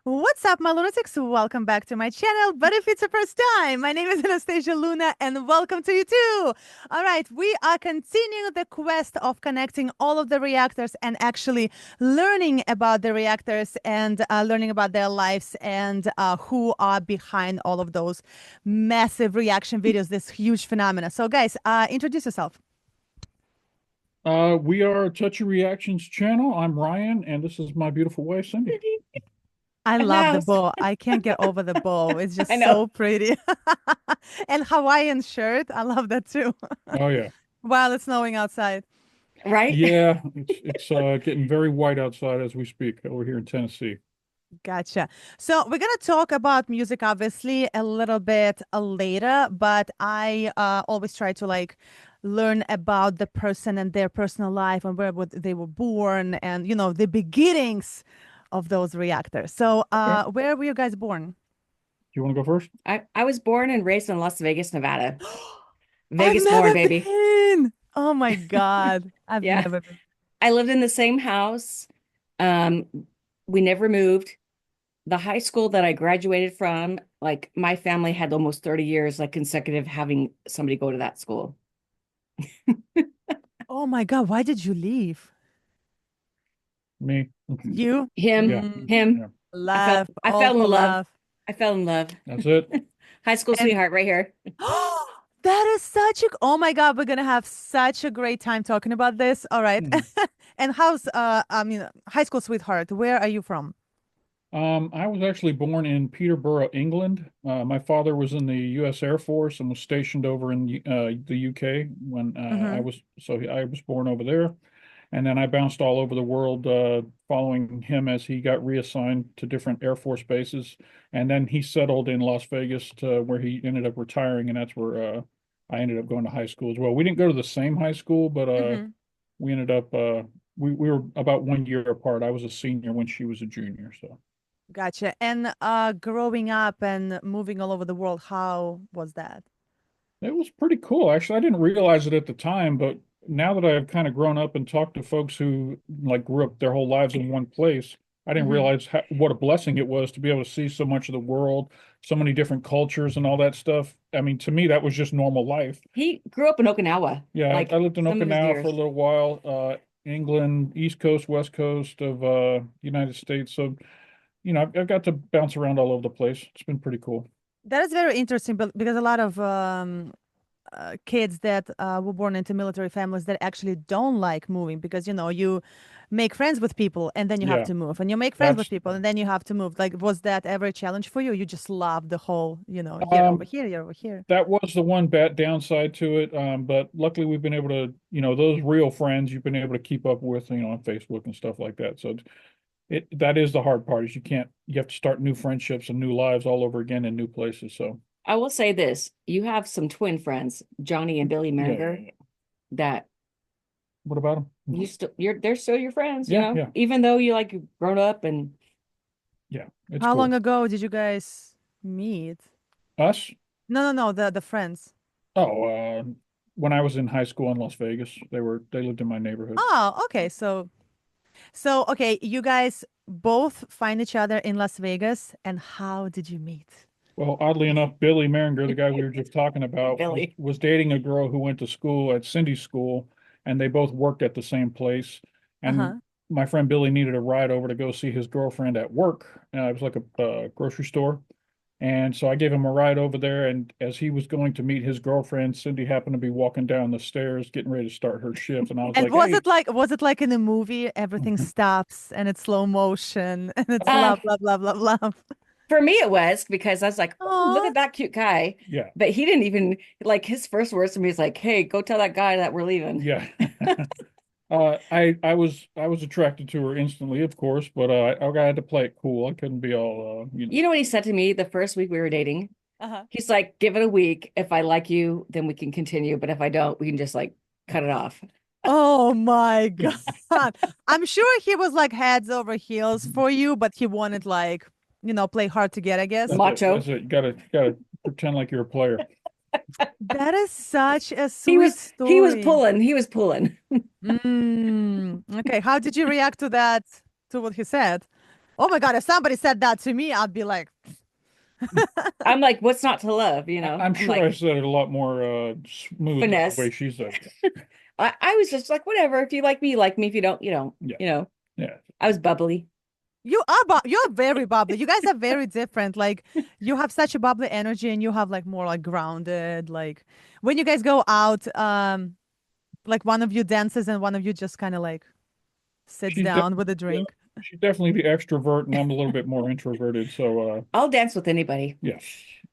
What's up, my lunatics? Welcome back to my channel. But if it's your first time, my name is Anastasia Luna, and welcome to you too. All right, we are continuing the quest of connecting all of the reactors and actually learning about the reactors and learning about their lives and who are behind all of those massive reaction videos, this huge phenomena. So, guys, introduce yourself. We are a Touchy Reactions channel. I'm Ryan, and this is my beautiful wife, Cindy. I In the love the house. bow. I can't get over the bow. It's I just know, so pretty. And Hawaiian shirt. I love that too. Oh yeah, While it's snowing outside. right? yeah. It's getting very white outside as we speak over here in Tennessee. Gotcha. So we're gonna talk about music obviously a little bit later, but I always try to like learn about the person and their personal life and they were born and the beginnings of those reactors. So Okay. where were you guys born? Do you want to go first? I was born and raised in Las Vegas, Nevada. I've Vegas born, never baby. been. Oh my God. I've Yeah. never been. I lived in the same house. Um, we never moved. The high school that I graduated from, like my family had almost 30 years, like consecutive having somebody go to that school. Oh my God, why did you leave? Me. You? Yeah, Him, Mm, him. yeah. love, I all fell for in love. love. I fell in love. That's it. High school And sweetheart right here. that is such a, oh my God, we're gonna have such a great time talking about this. All right. Hmm. And how's high school sweetheart, where are you from? I was actually born in Peterborough, England. My father was in the U.S. Air Force and was stationed over in the UK when Mm-hmm. I was born over there. And then I bounced all over the world following him as he got reassigned to different Air Force bases. And then he settled in Las Vegas to where he ended up retiring, and that's where I ended up going to high school as well. We didn't go to the same high school, but Mm-hmm. we ended up we were about 1 year apart. I was a senior when she was a junior. So Gotcha. And growing up and moving all over the world, how was that? it was pretty cool. Actually, I didn't realize it at the time, but now that I've kind of grown up and talked to folks who like grew up their whole lives in one place, I didn't Mm-hmm. realize what a blessing it was to be able to see so much of the world, so many different cultures and all that stuff. I mean, to me, that was just normal life. He grew up in Okinawa, Yeah, I like lived in some of his Okinawa for a years. little while, England, East Coast, West Coast of United States. So, I've got to bounce around all over the place. It's been pretty cool. That is very interesting, but because a lot of kids that were born into military families that actually don't like moving because you make friends with people and then you have Yeah, to move and you make friends with that's people and then you have to move. Like, was that ever a challenge for you? You just love the whole, year over um here, year over here. that was the one bad downside to it. But luckily we've been able to, those real friends you've been able to keep up with, on Facebook and stuff like that. So that is the hard part is you have to start new friendships and new lives all over again in new places. So I will say this, you have some twin friends, Johnny and Billy yeah, yeah, Maringer, yeah. that What about them? they're still your friends, Yeah, yeah, even though you like grown up and yeah. It's How long cool. ago did you guys meet? Us? No, the friends. Oh, when I was in high school in Las Vegas, they lived in my neighborhood. Oh, okay. So okay, you guys both find each other in Las Vegas, and how did you meet? Well, oddly enough, Billy Maringer, the guy we were just talking about, was Billy. was dating a girl who went to school at Cindy's school, and they both worked at the same place. And Uh-huh. my friend Billy needed a ride over to go see his girlfriend at work. It was like a grocery store. And so I gave him a ride over there. And as he was going to meet his girlfriend, Cindy happened to be walking down the stairs, getting ready to start her shift. And I was And like, hey, was it like in a movie, everything stops and it's slow motion and it's Um, love, love, love, love, love. for me it was because I was like, oh, look Oh, at that cute guy. yeah, But he didn't even like his first words to me is like, hey, go tell that guy that we're leaving. yeah. I was attracted to her instantly, of course, but I had to play it cool. I couldn't be all You know what he said to me the first week we were dating? uh-huh. He's like, give it a week. If I like you, then we can continue. But if I don't, we can just like cut it off. Oh my yeah. God. I'm sure he was like heads over heels for you, but he wanted like, play hard to get, I guess. That's it. That's Macho. it. You gotta pretend like you're a player. That is such a He sweet was he was story. pulling. He was pulling. Okay, how did you react to that, to what he said? Oh my God, if somebody said that to me, I'd be like, I'm like, what's not to love? I'm I'm sure I like said it a lot more smooth than the way finesse. she said I was just like, whatever. If you like me, you like me. If you don't, you don't. it. Yeah. I was bubbly. you're very bubbly. You guys are very different. Like you have such a bubbly energy and you have like more like grounded, like when you guys go out, like one of you dances and one of you just kind of like sits She's down with definitely a drink. she's definitely the extrovert, and I'm a little bit more introverted. So I'll dance with anybody. yes,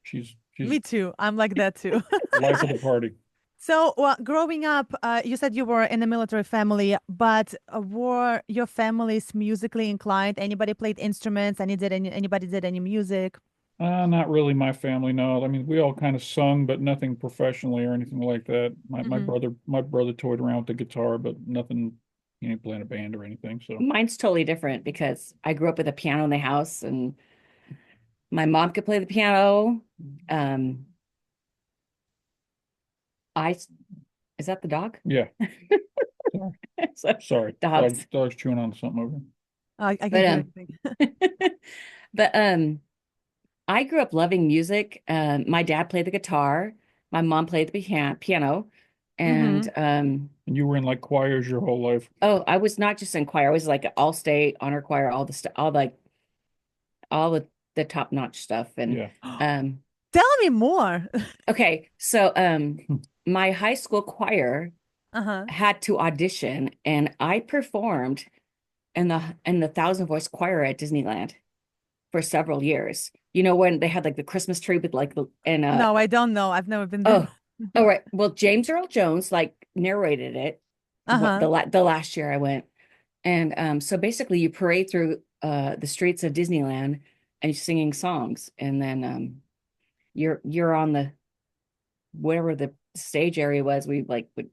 she's Me too. I'm like that too. the life of the party. So, well, growing up, you said you were in a military family, but were your families musically inclined? Anybody played instruments? Anybody did any music? Not really my family, no. I mean, we all kind of sung, but nothing professionally or anything like that. Hmm. My brother toyed around with the guitar, but nothing, he ain't playing a band or anything. So Mine's totally different because I grew up with a piano in the house and my mom could play the piano. Um, I, is that the dog? yeah, sorry, So, sorry. dogs. Dog's chewing on something over I can But hear anything. but I grew up loving music. My dad played the guitar, my mom played the piano, Hmm. and and you were in like choirs your whole life. oh, I was not just in choir. I was like all state honor choir, all the stuff, all the top-notch stuff. And Yeah. um, Tell me more. okay, so my high school choir Uh-huh. had to audition, and I performed in the Thousand Voice Choir at Disneyland for several years. You know, when they had like the Christmas tree with like the and No, I don't know. I've never been there. oh, all right. Well, James Earl Jones like narrated it Uh-huh. the last year I went. And so basically you parade through the streets of Disneyland and you're singing songs, and then you're on the whatever the stage area was. We like would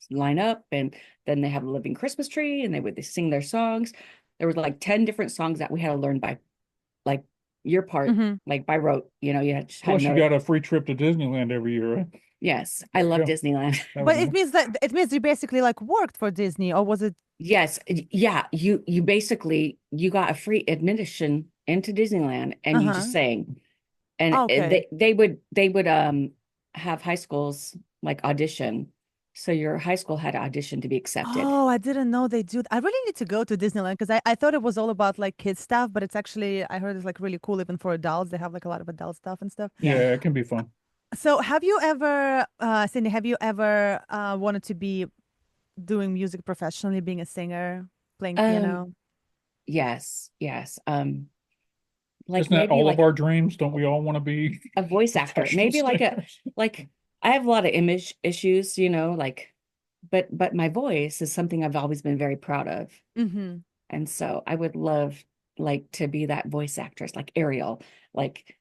line up, and then they have a living Christmas tree and they sing their songs. There was like 10 different songs that we had to learn by like your part, Hmm. like by rote. You had to Plus, you know it. got a free trip to Disneyland every year, right? Yes, I There you love go. Disneyland. That was But nice. it means you basically like worked for Disney, or was it? Yes, yeah, you basically you got a free admission into Disneyland and you just Uh-huh. sang. And Okay. they would have high schools like audition. So your high school had to audition to be accepted. Oh, I didn't know they do. I really need to go to Disneyland because I thought it was all about like kids stuff, but it's actually I heard it's like really cool even for adults. They have like a lot of adult stuff and stuff. Yeah. Yeah, it can be fun. So have you ever, Cindy, have you ever wanted to be doing music professionally, being a singer, playing Um, piano? yes, yes. Like Isn't that maybe all of like our dreams? Don't we all want to be a voice actor, professional maybe singers? like I have a lot of image issues, like but my voice is something I've always been very proud of. Mm-hmm. And so I would love like to be that voice actress, like Ariel. Like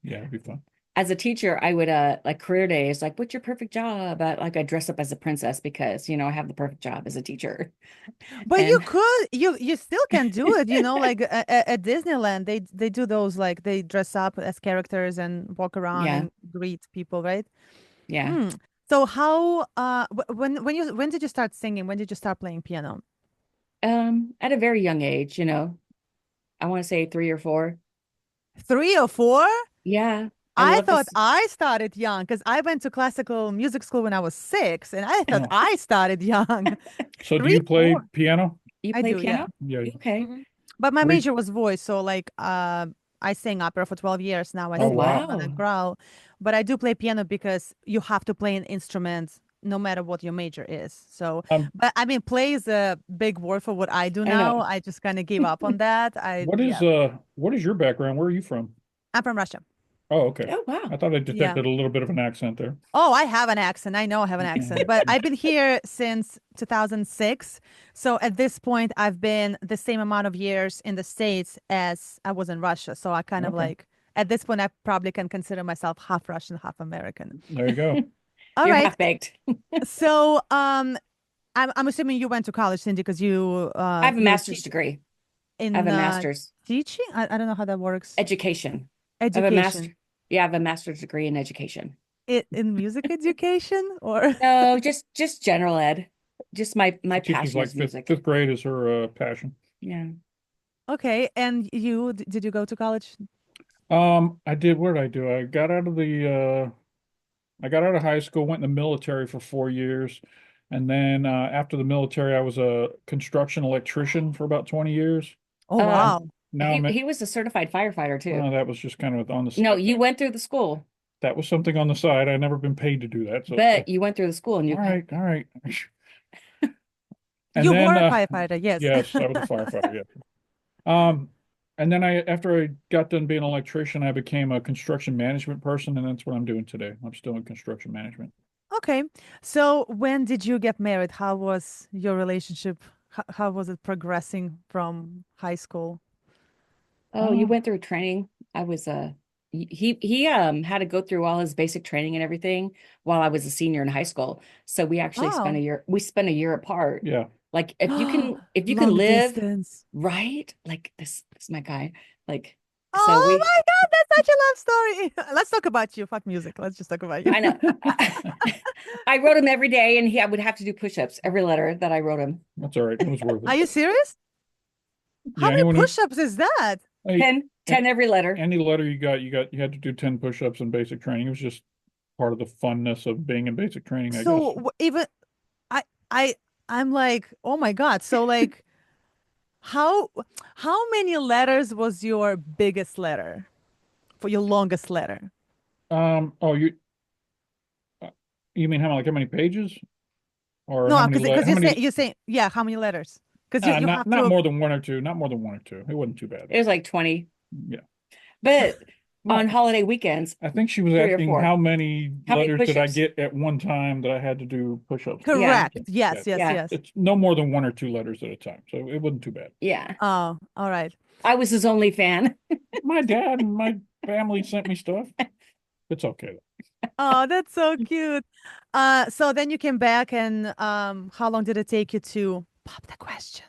Yeah, it'd be fun. as a teacher, I would like career days, like, what's your perfect job? Like I dress up as a princess because, I have the perfect job as a teacher. But you And could, you still can do it, like at Disneyland, they do those like they dress up as characters and walk around yeah, and greet people, right? yeah. Hmm. So how when did you start singing? When did you start playing piano? At a very young age, I want to say 3 or 4. 3 or 4? Yeah. I I love thought this. I started young because I went to classical music school when I was 6, and I thought Oh, I started young. so do Three, you play 4. piano? You I play do, yeah. piano? Yeah. Okay. Hmm. But my What do you, major was voice, so like I sang opera for 12 years. Now I Oh, oh, sing wow. on a wow. growl, but I do play piano because you have to play an instrument no matter what your major is. So, Um, but I mean, play is a big word for what I do I know. now. I just kind of gave up on that. Yeah, what is your background? Where are you from? I'm from Russia. Oh, okay. Oh, wow. I thought I Yeah. detected a little bit of an accent there. Oh, I have an accent. I know I have an accent, but I've been here since 2006. So at this point, I've been the same amount of years in the States as I was in Russia. So I kind of Okay, like, at this point, I probably can consider myself half Russian, half American. there you go. All You're right. half baked. So I'm assuming you went to college, Cindy, because I have a you're master's degree. I have in a master's teaching. I don't know how that works. education. I have a master. Education. Yeah, I have a master's degree in education. In music education or No, just general ed. Just my She teaches passion like is fifth music. fifth grade is her passion. Yeah. Okay. And did you go to college? I did. What did I do? I got out of high school, went in the military for 4 years, and then after the military, I was a construction electrician for about 20 years. Oh, Um, wow. Now I'm at, he was a certified firefighter too. that was just kind of on the No, side. you went through the school, That was something on the side. I'd never been paid to do that. So, but you went through the school and you all right, all right. And You then, were a firefighter, yes. yes, I was a firefighter. Yeah. Um, and then after I got done being an electrician, I became a construction management person, and that's what I'm doing today. I'm still in construction management. Okay. So when did you get married? How was your relationship? How was it progressing from high school? Oh, you Um, went through training. I was he had to go through all his basic training and everything while I was a senior in high school. So we actually Oh. spent a year apart. yeah. Like if you can Long live distance. right, like this is my guy. Like so Oh we my God, that's such a love story. Let's talk about you. Fuck music. Let's just talk about you. I know. I wrote him every day and I would have to do push-ups every letter that I wrote him. That's all right. It was worth Are it. you serious? How Yeah, many anyone who push-ups is that? hey, 10 every letter. any letter you had to do 10 push-ups in basic training. It was just part of the funness of being in basic training, I guess. So even I I I'm like, oh my God. So like how how many letters was your biggest letter for your longest letter? Oh, you mean how many pages or No, because how many you're saying yeah, how many letters? Because you have not to more than one or two, not more than one or two. It wasn't too bad. It was like 20. Yeah. But No, on holiday weekends, I think she was 3 or 4. asking how many How many letters did I push-ups? get at one time that I had to do push-ups. Yeah. correct. Yes, yes, Yeah. yes. It's no more than one or two letters at a time, so it wasn't too bad. Yeah. Oh, all right. I was his only fan. My dad and my family sent me stuff. It's okay. Oh, that's so cute. So then you came back and how long did it take you to pop the question?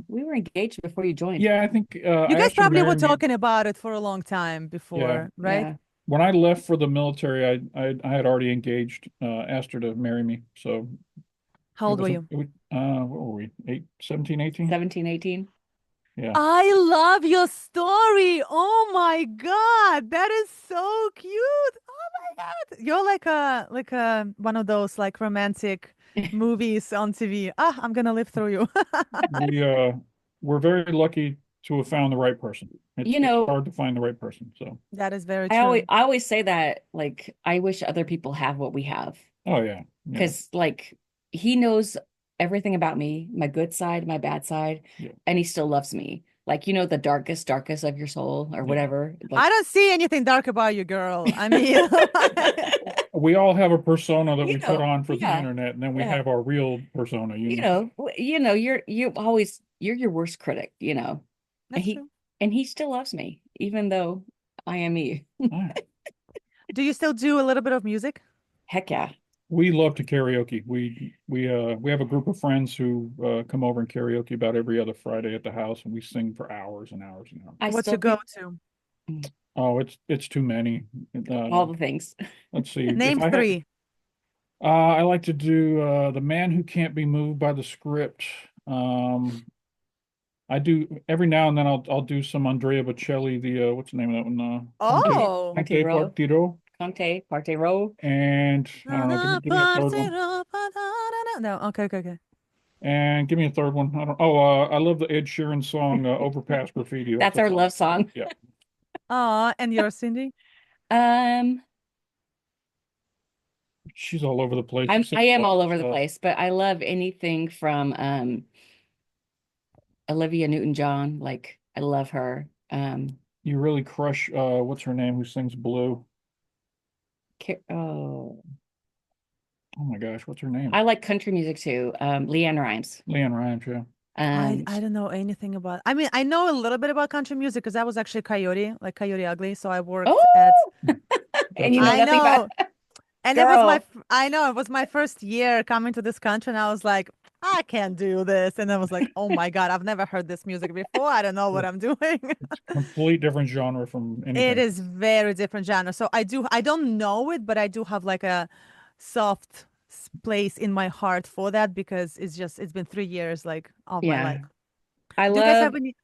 We were engaged before you joined. Yeah, I think You I guys asked her to probably were marry me. talking about it for a long time Yeah, before, right? Yeah. when I left for the military, I had already engaged, asked her to marry me. So How it old were was you? what were we? 17, 18? 17, 18. Yeah. I love your story. Oh my God, that is so cute. Oh my God. You're like a one of those like romantic movies on TV. Ah, I'm gonna live through you. We we're very lucky to have found the right person. You It's know, hard to find the right person. So, That is very true. I always say that, like, I wish other people have what we have. oh yeah. Yeah. Because like he knows everything about me, my good side, my bad side, Yeah. and he still loves me. Like, the darkest of your soul or Yeah. whatever. I Like, don't see anything dark about you, girl. I mean, We all have a persona that you we put know, on for the yeah, internet, and then we yeah. have our real persona. You're your worst critic, And that's he true. and he still loves me, even though I am me. All right. Do you still do a little bit of music? Heck yeah. We love to karaoke. We have a group of friends who come over and karaoke about every other Friday at the house, and we sing for hours and hours and hours. I What's still your go-to? Oh, it's too many. all the things. Let's see. If Name I had, three. I like to do The Man Who Can't Be Moved by the Script. I do every now and then I'll do some Andrea Bocelli, the what's the name of that one? Oh. Parte Conte Row. Partito. Conte, Parte Row. And I don't know, give me a third one. No, okay, okay, okay. And give me a third one. I don't. Oh, I love the Ed Sheeran song "Overpass Graffiti." That's our love song. Yeah, And yours, Cindy? Um, she's all over the place. I am all over the place, but I love anything from Olivia Newton-John. Like, I love her. You really crush. What's her name? Who sings Blue? Oh, Oh my gosh, what's her name? I like country music too. LeAnn Rimes. LeAnn Rimes. Yeah. I don't know anything about. I mean, I know a little bit about country music because I was actually Coyote, like Coyote Ugly. So I worked at. Oh, and you know I nothing about know, and it was girl. I know it was my first year coming to this country, and I was like, I can't do this, and I was like, oh my God, I've never heard this music before. I don't know what I'm doing. Complete different genre from It anything. is very different genre. So I don't know it, but I do have like a soft place in my heart for that because it's been 3 years like of my Yeah. life. I Do you guys have love any?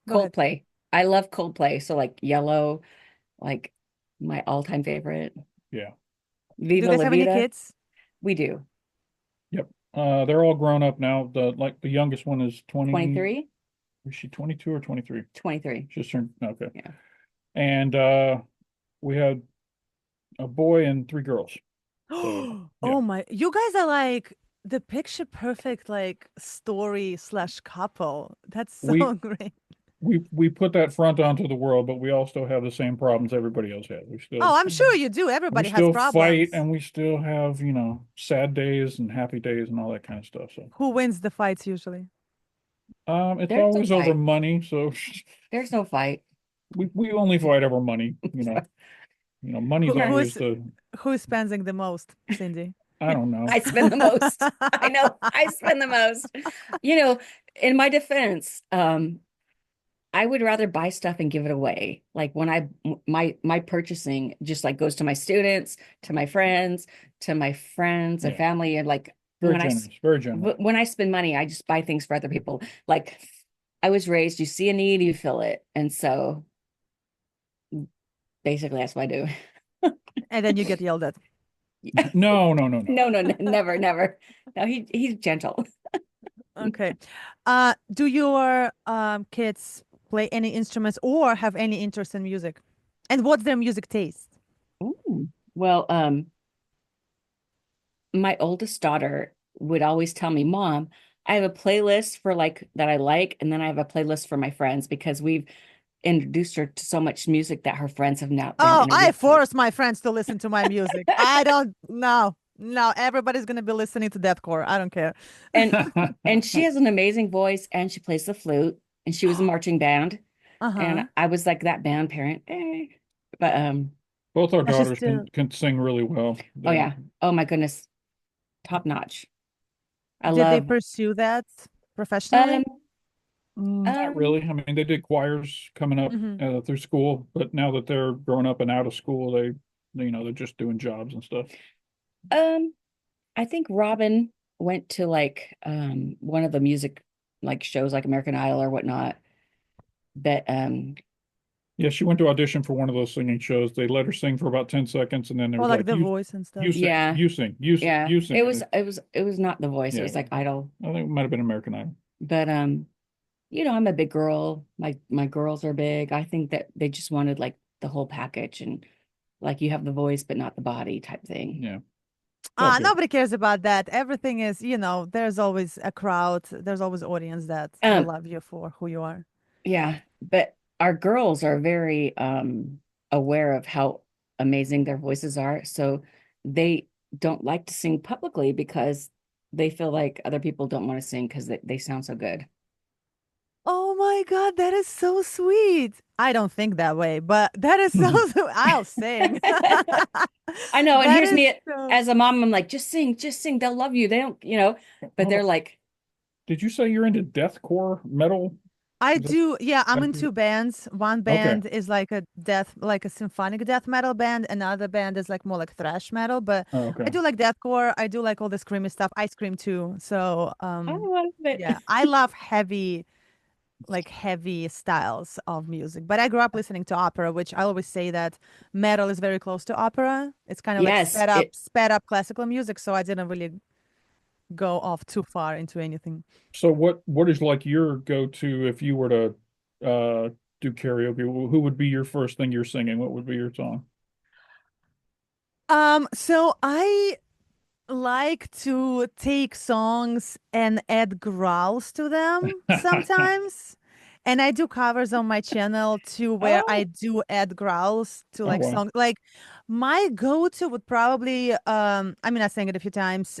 Go ahead. Coldplay. I love Coldplay. So like Yellow, like my all-time favorite. Yeah. Do you Viva guys La have any Vida. kids? We do. Yep. They're all grown up now. The youngest one is 20. 23? Is she 22 or 23? 23. Just turned, okay. Yeah. And we had a boy and 3 girls. So yeah. Oh my, you guys are like the picture perfect like story slash couple. That's so We great. we put that front onto the world, but we all still have the same problems everybody else has. Oh, I'm sure you do. We Everybody has still fight, problems. and we still have, sad days and happy days and all that kind of stuff. So Who wins the fights usually? it's There's no always over fight. money. So There's no fight. we only fight over money, money's Who, always who's who's spending the most, Cindy? I don't know. I spend the most. I know I spend the most. In my defense, I would rather buy stuff and give it away. Like when my purchasing just like goes to my students, to my friends, and Yeah. family, and like Very generous, very generous. when I spend money, I just buy things for other people. Like I was raised, you see a need, you fill it, and so basically that's what I do. And then you get yelled at. No. No, never. No, he's gentle. Okay. Do your kids play any instruments or have any interest in music? And what's their music taste? Ooh. Well, my oldest daughter would always tell me, Mom, I have a playlist for like that I like, and then I have a playlist for my friends because we've introduced her to so much music that her friends have now been Oh, I introduced to. force my friends to listen to my music. I don't know. No, everybody's gonna be listening to deathcore. I don't care. And she has an amazing voice, and she plays the flute, and she was in marching band, Uh-huh. and I was like that band parent. But Both our But she's daughters still. can sing really well. oh yeah, oh my goodness, top notch. I Did they love pursue that professionally? Not um really. I mean, they did choirs coming up Hmm. through school, but now that they're grown up and out of school, they're just doing jobs and stuff. um I think Robin went to like one of the music like shows like American Idol or whatnot. But Yeah, she went to audition for one of those singing shows. They let her sing for about 10 seconds, and then they Or was like like, The you, Voice and stuff? you sing, yeah, you sing, you sing, yeah. you sing. It was not The Voice. It Yeah, was like Idol. I think it might have been American Idol. But I'm a big girl. My girls are big. I think that they just wanted like the whole package and like you have the voice but not the body type thing. Yeah. Okay. Nobody cares about that. Everything is, there's always a crowd, there's always audience that will Um, love you for who you are. yeah, but our girls are very aware of how amazing their voices are. So they don't like to sing publicly because they feel like other people don't want to sing because they sound so good. Oh my God, that is so sweet. I don't think that way, but that is so sweet. I'll sing. I know, and That here's is me so. as a mom. I'm like, just sing. They'll love you. They don't. But Hold they're on. like, Did you say you're into deathcore metal? I Is that- do, yeah, I'm in that- two bands. One Okay. band is like a symphonic death metal band. Another band is like more like thrash metal, but Oh, I okay. do like deathcore. I do like all the screamy stuff. I scream too. So, I love it. yeah, I love heavy styles of music. But I grew up listening to opera, which I always say that metal is very close to opera. It's kind of like Yes, sped up classical music, so I didn't really go off too far into anything. So what is like your go-to if you were to do karaoke? Who would be your first thing you're singing? What would be your song? So I like to take songs and add growls to them sometimes. And I do covers on my channel too, where I oh, do add growls to Oh like wow. songs. Like my go-to would probably, I mean, I sang it a few times,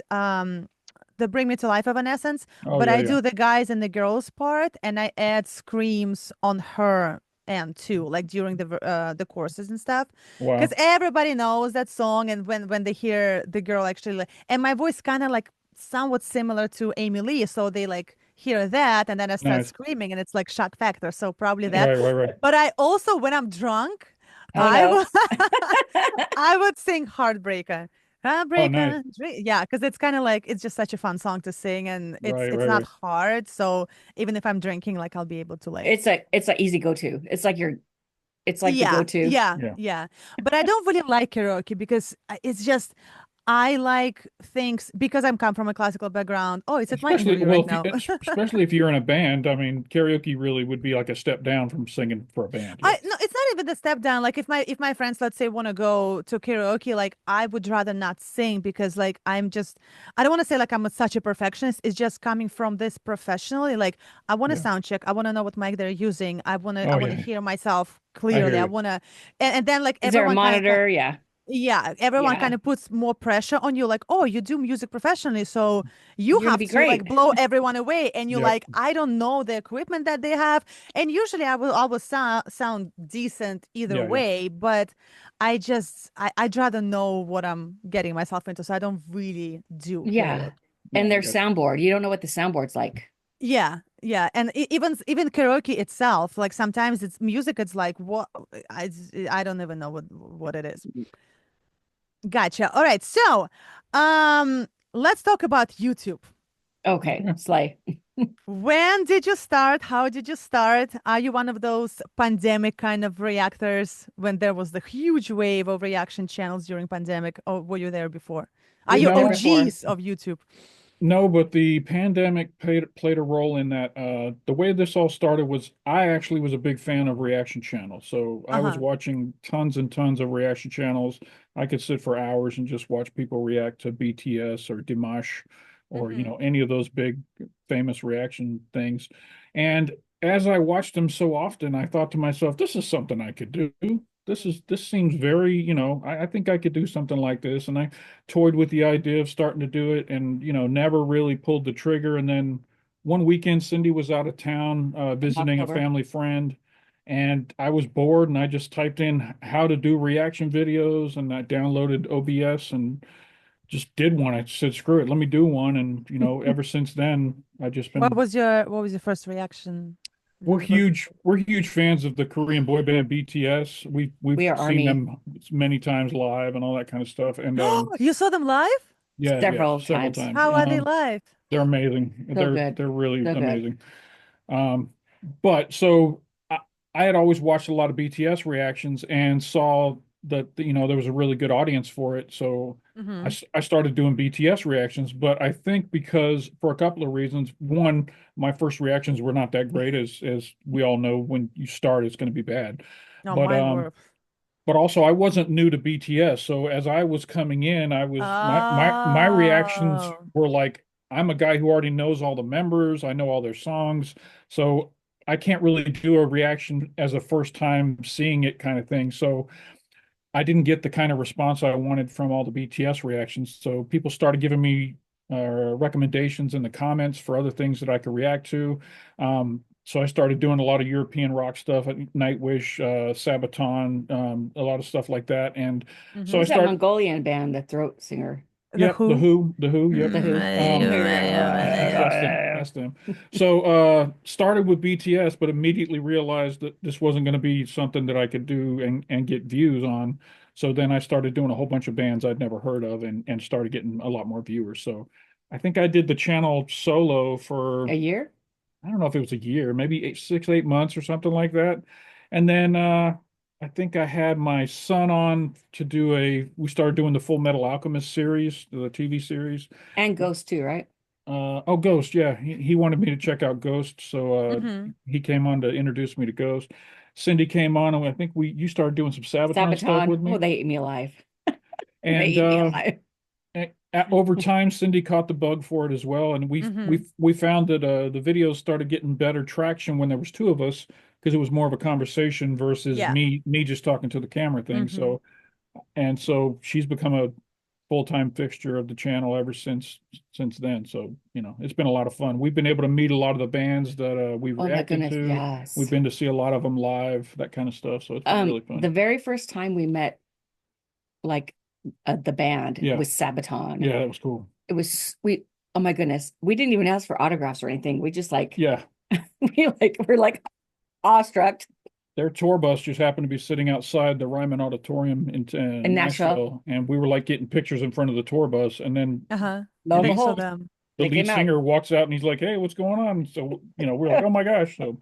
the Bring Me to Life Evanescence, Oh but yeah, I yeah. do the guys and the girls part, and I add screams on her end too, like during the courses and stuff, because Wow. everybody knows that song, and when they hear the girl actually, and my voice kind of like somewhat similar to Amy Lee, so they like hear that, and then I start Nice. screaming, and it's like shock factor, so probably that. Right. But I also, when I'm drunk, oh I no. would I would sing Heartbreaker. Oh, Heartbreak nice. Country. Yeah, because it's kind of like it's just such a fun song to sing, and it's Right, it's right, not right. hard. So even if I'm drinking, like I'll be able to like. It's a easy go-to. It's like the Yeah, go-to. yeah, Yeah. yeah. But I don't really like karaoke because it's just I like things because I'm come from a classical background. Oh, it's at my Especially, interview well, right if you, now. especially if you're in a band, I mean, karaoke really would be like a step down from singing for a band. Yeah. I no, it's not even the step down. Like if my friends, let's say, want to go to karaoke, like I would rather not sing because like I don't want to say like such a perfectionist. It's just coming from this professionally. Like I want to Yeah. sound check. I want to know what mic they're using. I want to I Oh, want to yeah. hear myself I hear clearly. I you. want to, and then like Is there a everyone kind of monitor? Yeah. yeah, everyone Yeah. kind of puts more pressure on you, like, oh, you do music professionally, so you You're gonna have be to like great. blow everyone away. And you're Yep. like, I don't know the equipment that they have. And usually I will always sound decent either Yeah, yeah. way, but I'd rather know what I'm getting myself into. So I don't really do Yeah. karaoke. And No, I their got you. soundboard. You don't know what the soundboard's like. Yeah, yeah, and even karaoke itself, like sometimes it's music. It's like what I don't even know what it is. Gotcha. All right. So, let's talk about YouTube. Okay, Okay. slay. When did you start? How did you start? Are you one of those pandemic kind of reactors when there was the huge wave of reaction channels during pandemic, or were you there before? Are We you were there No, before. OGs of YouTube? no, but the pandemic played a role in that. The way this all started was I actually was a big fan of reaction channels. So I was Uh-huh. watching tons and tons of reaction channels. I could sit for hours and just watch people react to BTS or Dimash or, Mm-hmm. any of those big famous reaction things. And as I watched them so often, I thought to myself, this is something I could do. This seems very, I think I could do something like this. And I toyed with the idea of starting to do it and, never really pulled the trigger. And then one weekend, Cindy was out of town In visiting a October. family friend. And I was bored and I just typed in how to do reaction videos and I downloaded OBS and just did one. I said, screw it, let me do one. And, ever since then, I've just What been was your first reaction? Was it we're huge fans of the Korean boy band BTS. We've We are seen Army them many times live and all that kind of stuff. And you saw them live? yeah, yeah, several several times. times. How are they live? They're amazing. So good. They're really So good. amazing. Um, but so I had always watched a lot of BTS reactions and saw that there was a really good audience for it. So Mm-hmm. I started doing BTS reactions. But I think because for a couple of reasons. One, my first reactions were not that great, as we all know. When you start, it's going to be bad. No, But mine were. also I wasn't new to BTS, so as I was coming in, I was my reactions Oh. were like, I'm a guy who already knows all the members, I know all their songs, so I can't really do a reaction as a first time seeing it kind of thing. So I didn't get the kind of response I wanted from all the BTS reactions. So people started giving me recommendations in the comments for other things that I could react to. So I started doing a lot of European rock stuff, Nightwish, Sabaton, a lot of stuff like that. And so I Mm-hmm. Who's that start, Mongolian band, the throat singer? The yep, Who. The Who, yep. The Who. Um, that's them. Mm. That's them. So started with BTS, but immediately realized that this wasn't going to be something that I could do and get views on. So then I started doing a whole bunch of bands I'd never heard of and started getting a lot more viewers. So I think I did the channel solo for A year? I don't know if it was a year, maybe 8 or something like that. And then I think I had my son on to we started doing the Full Metal Alchemist series, the TV series. And Ghost too, right? Oh, Ghost, yeah. He wanted me to check out Ghost, so Mm-hmm. he came on to introduce me to Ghost. Cindy came on, and I think you started doing some Sabaton stuff Sabaton. with Oh, me. they ate me alive. They And ate me alive. over time, Cindy caught the bug for it as well, and Mm-hmm. we found that the videos started getting better traction when there was two of us because it was more of a conversation versus Yeah. me just talking to the camera thing. Mm-hmm. So she's become a full-time fixture of the channel ever since then. So it's been a lot of fun. We've been able to meet a lot of the bands that we Oh my reacted goodness, to. We've yes. been to see a lot of them live, that kind of stuff. So it's been really The fun. very first time we met, like the band Yeah, was Sabaton. yeah, that was cool. It was we. Oh my goodness, we didn't even ask for autographs or anything. We just like Yeah. we're like awestruck. their tour bus just happened to be sitting outside the Ryman Auditorium in In Nashville. Nashville, and we were like getting pictures in front of the tour bus, and then Uh-huh. Lo And and then you saw behold, them. the they lead came out. singer walks out and he's like, "Hey, what's going on?" So, we're like, "Oh my gosh!" So,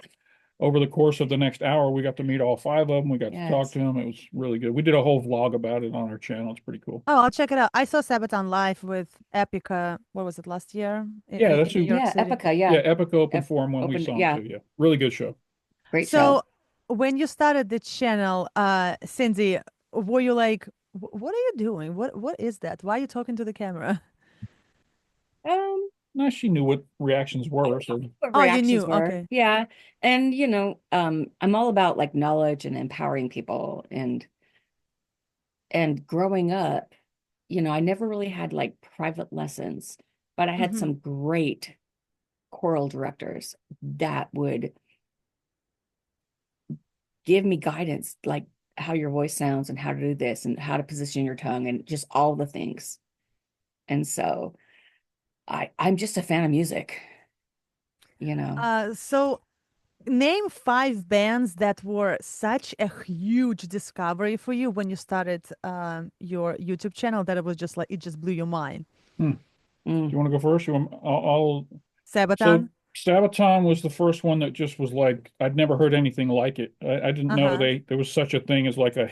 over the course of the next hour, we got to meet all 5 of them. We got to talk Yes. to them. It was really good. We did a whole vlog about it on our channel. It's pretty cool. Oh, I'll check it out. I saw Sabaton live with Epica. What was it, last year Yeah, that's in New who. York Yeah, City? Epica, Yeah, yeah. Epic opened Ep for him when we opened, saw him yeah, too. Yeah, really good show. great So show. when you started the channel, Cindy, were you like, what are you doing? What is that? Why are you talking to the camera? No, she knew what reactions were. So, What Oh, you reactions knew. were. Okay. Yeah. And I'm all about like knowledge and empowering people and growing up, I never really had like private lessons, but I had Mm-hmm. some great choral directors that would give me guidance, like how your voice sounds and how to do this and how to position your tongue and just all the things. And so I'm just a fan of music, you know. So name 5 bands that were such a huge discovery for you when you started your YouTube channel that it was just like it just blew your mind. do Mm. you want to go first? I'll. So, Sabaton? Sabaton was the first one that just was like I'd never heard anything like it. I didn't know Uh-huh. there was such a thing as like a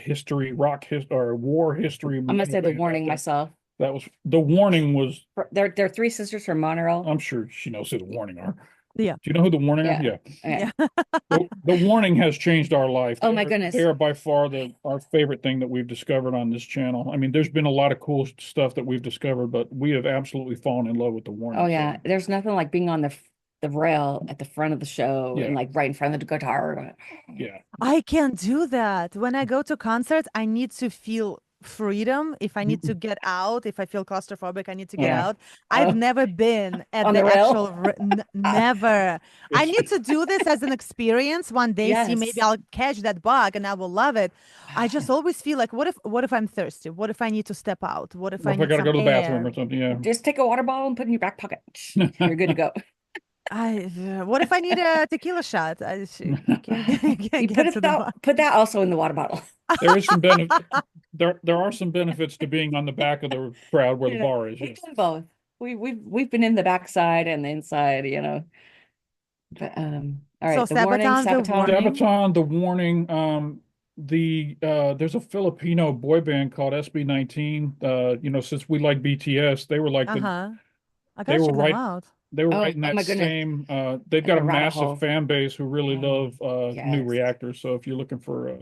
rock history or a war history I'm gonna say The band back Warning then. myself. That was the Warning was. They're 3 sisters from Monterey. I'm sure she knows who the Warning are. Yeah. Do you know who the Warning are? Yeah. Yeah. Yeah. The Warning has changed our life. Oh my goodness. They are by far our favorite thing that we've discovered on this channel. I mean, there's been a lot of cool stuff that we've discovered, but we have absolutely fallen in love with the Warning. Oh yeah. There's nothing like being on the rail at the front of the show Yeah. and like right in front of the guitar. Yeah. I can't do that. When I go to concerts, I need to feel freedom. If I need to get out, if I feel claustrophobic, I need to get Yeah. out. I've Oh, never been at on the the rail. actual, never. I It's need to do this as an experience one day. See, maybe Yes. I'll catch that bug and I will love it. I just always feel like, what if I'm thirsty? What if I need to step out? What if Or I if I need got to some go to the bathroom air? or something. Yeah. Just take a water bottle and put it in your back pocket. You're good to go. What if I need a tequila shot? I can't, You get to the bar. put that also in the water bottle. There is some benefit. There are some benefits to being on the back of the crowd where the Yeah. bar is. We've Yes. done both. We've been in the backside and the inside, But all So right, The Warning, Sabaton, the Sabaton. warning. Sabaton, the Warning. There's a Filipino boy band called SB19. Since we like BTS, they were like Uh-huh. I they gotta were check them right out. they were Oh, right in oh that my goodness. same they've Like got a a rabbit massive hole. fan base who really Oh, love new yes. reactors. So if you're looking for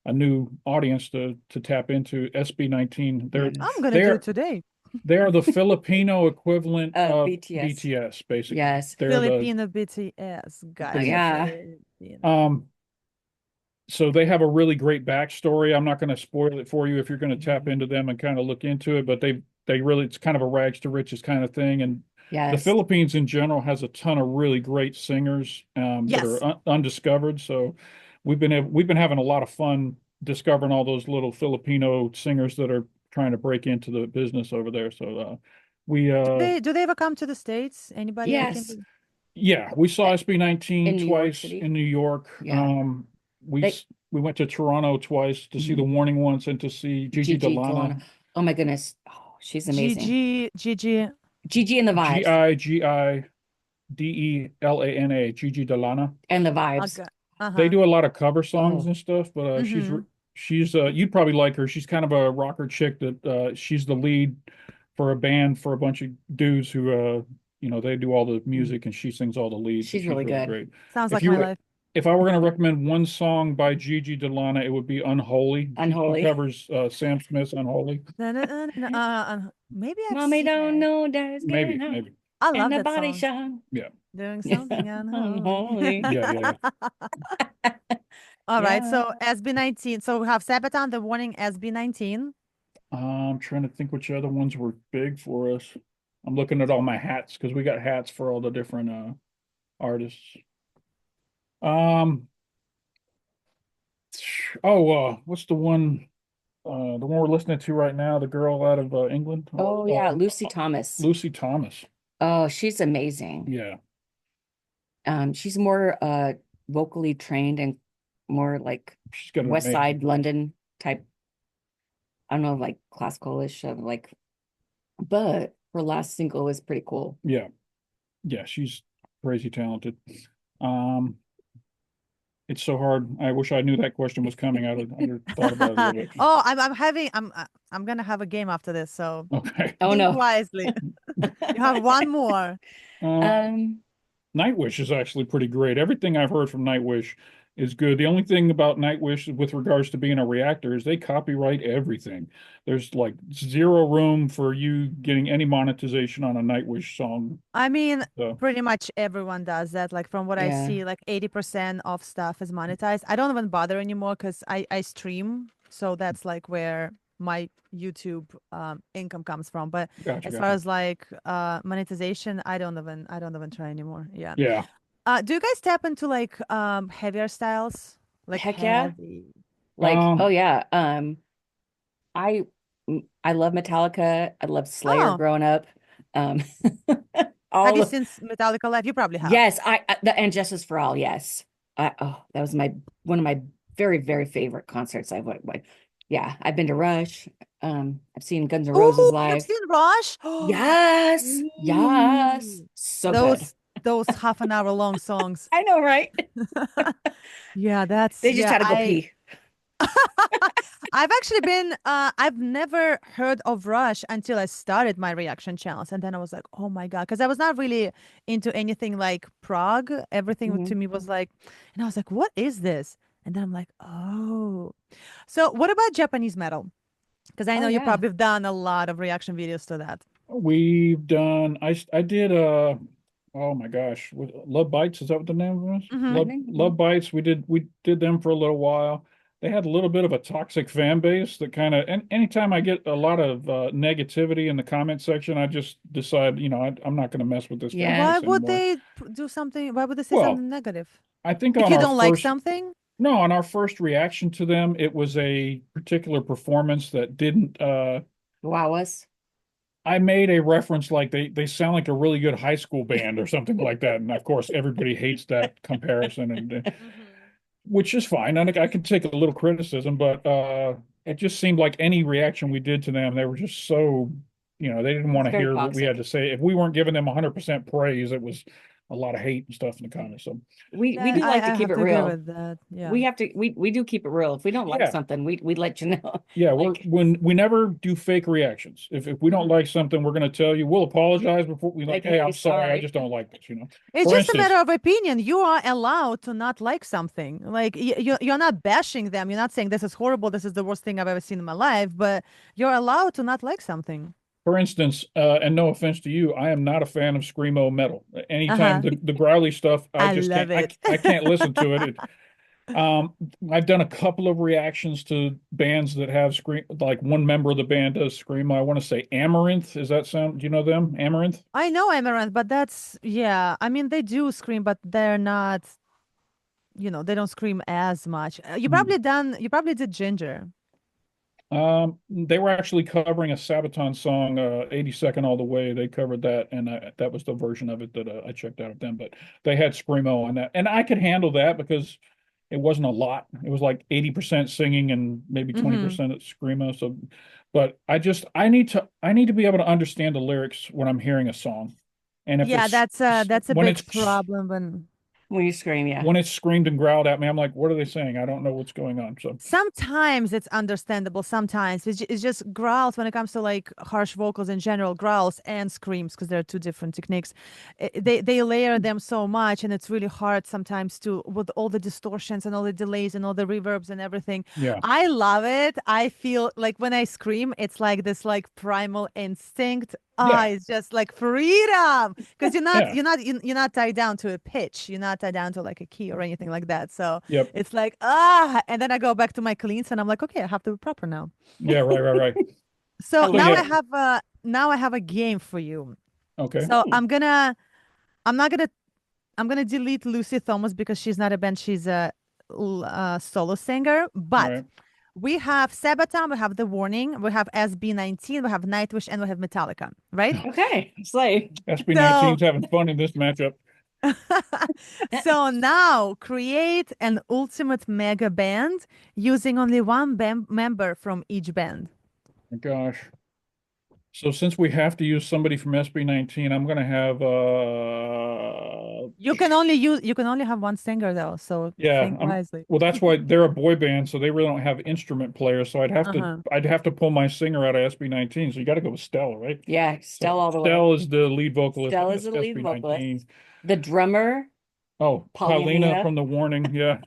a new audience to tap into, SB19, Yes. I'm gonna do it they're today. they are the Filipino equivalent of BTS. BTS, basically. Yes. They're Filipino BTS. Gotcha. Yeah. Filipino. So they have a really great backstory. I'm not going to spoil it for you if you're going to tap into them and kind of look into it, but they really, it's kind of a rags to riches kind of thing. And the Yes. Philippines in general has a ton of really great singers that Yes. are undiscovered. So we've been having a lot of fun discovering all those little Filipino singers that are trying to break into the business over there. So we Do they ever come to the States? Anybody ever came Yes. to? yeah, we saw SB19 In New York twice City. in New York. Yeah. We They- we went to Toronto twice to see the Warning once and to see Gigi Delana. Oh my goodness. Oh, she's amazing. Gigi. Gigi and the vibes. Gigidelana, Gigi Delana. And the vibes. Okay. They Uh-huh. do a lot of cover songs Oh. and stuff, but Mhm. she's you'd probably like her. She's kind of a rocker chick that she's the lead for a band for a bunch of dudes who they do all the music and she sings all the leads. She's really good. great. Sounds If like you my were- life. If I were going to recommend one song by Gigi Delana, it would be Unholy. Unholy. She covers Sam Smith's Unholy. Maybe I've Mommy seen don't it. know dad's Maybe, getting home. maybe. I And love the that body song. shop. Doing Yeah. something Unholy. unholy. Yeah. All right. Yeah. So SB19. So we have Sabaton, the Warning, SB19. I'm trying to think which other ones were big for us. I'm looking at all my hats because we got hats for all the different artists. What's the one we're listening to right now? The girl out of England. Oh yeah, Lucy Thomas. Lucy Thomas. Oh, she's amazing. Yeah. She's more vocally trained and more like She's got an West amazing. Side London type. I don't know, like classical-ish of like, but her last single is pretty cool. Yeah, yeah, she's crazy talented. Um, it's so hard. I wish I knew that question was coming. I'd have thought about it a little bit. Oh, I'm gonna have a game after this, so Okay. Oh think no. wisely. You have one more. Um, Nightwish is actually pretty great. Everything I've heard from Nightwish is good. The only thing about Nightwish with regards to being a reactor is they copyright everything. There's like zero room for you getting any monetization on a Nightwish song. I mean, So, pretty much everyone does that. Like from what I yeah. see, like 80% of stuff is monetized. I don't even bother anymore because I stream, so that's like where my YouTube income comes from. But as far gotcha. as like monetization, I don't even try anymore. Yeah. Yeah. Do you guys tap into like heavier styles? Like Heck yeah. heavy. Like, oh Um, yeah. I I love Metallica. I loved Slayer Oh, growing up. Um, have you all seen Metallica live? You probably have. yes, the and Justice for All, yes. That was my one of my very, very favorite concerts I went. Yeah, I've been to Rush. I've seen Guns N' Roses Oh, you've live. seen Rush? Yes, yes. Ooh. So good. Those half an hour long songs. I know, right? Yeah, They just had to go pee. I've actually been I've never heard of Rush until I started my reaction channels, and then I was like, oh my God, because I was not really into anything like prog. Everything to Mhm. me was like, and I was like, what is this? And then I'm like, oh. So what about Japanese metal? Because I Oh know you yeah. probably have done a lot of reaction videos to that. we've done, I did, oh my gosh, Love Bites, is that what the name was? Mm-hmm. I Love, think Love Bites. We did them for a little while. They had a little bit of a toxic fan base that kind of, and anytime I get a lot of negativity in the comment section, I just decide, I'm not going to mess with this fan yeah. Why base would anymore. they do something? Why would they say Well, something negative? I think Like on you our don't like first, something? no, on our first reaction to them, it was a particular performance that didn't, Wow us. I made a reference like they sound like a really good high school band or something like that. And of course, everybody hates that comparison, and Hmm. which is fine. I can take a little criticism, but it just seemed like any reaction we did to them, they were just so, they didn't want It's to very hear what we had toxic. to say. If we weren't giving them 100% praise, it was a lot of hate and stuff in the comments. So We That do like to I keep have it to agree real. with that. Yeah. We do keep it real. If we don't like yeah, something, we let you know. yeah, Like, we never do fake reactions. If we don't Mhm. like something, we're going to tell you. We'll apologize before we like, like, hey, hey, I'm sorry, I sorry. just don't like this. It's For just a matter instance, of opinion. You are allowed to not like something. Like you're not bashing them. You're not saying this is horrible. This is the worst thing I've ever seen in my life. But you're allowed to not like something. and no offense to you, I am not a fan of screamo metal. Anytime Uh-huh. the growly stuff, I I just can't. love it. I can't listen to it. Um, I've done a couple of reactions to bands that have scream. Like one member of the band does screamo. I want to say Amaranth. Is that sound? Do you know them? Amaranth. I know Amaranth, but that's yeah. I mean, they do scream, but they're not. They don't scream as much. You probably did Ginger. They were actually covering a Sabaton song, 82nd All the Way. They covered that, and that was the version of it that I checked out of them. But they had screamo on that, and I could handle that because it wasn't a lot. It was like 80% singing and maybe Mm-hmm. 20% at screamo. So, but I need to be able to understand the lyrics when I'm hearing a song, and if Yeah, it's that's a when big it's problem when When you scream, yeah. when it's screamed and growled at me, I'm like, what are they saying? I don't know what's going on. So, sometimes it's understandable. Sometimes it's just growls when it comes to like harsh vocals in general, growls and screams because they're two different techniques. They layer them so much, and it's really hard sometimes to with all the distortions and all the delays and all the reverbs and everything. yeah, I love it. I feel like when I scream, it's like this like primal instinct. Ah, yeah, it's just like freedom because you're not yeah, you're not you're not tied down to a pitch. You're not tied down to like a key or anything like that. So yep, it's like, and then I go back to my cleans and I'm like, okay, I have to be proper now. yeah, right. So I So love now yeah, I it. have a game for you. okay. So I'm not gonna I'm gonna delete Lucy Thomas because she's not a band, she's a solo singer. All But right. we have Sabaton, we have The Warning, we have SB19, we have Nightwish, and we have Metallica, right? Okay. Slay. SB So 19's having fun in this matchup. So now create an ultimate mega band using only one member from each band. My gosh. So since we have to use somebody from SB19, I'm gonna have You can only have one singer though, so yeah, think wisely. well that's why they're a boy band, so they really don't have instrument players. So Uh-huh. I'd have to pull my singer out of SB19. So you gotta go with Stella, right? Yeah, Stella all the way. Stella is the lead vocalist Stella in is the lead SB19. vocalist. The drummer, Oh, Paulina Paulina. from The Warning, yeah.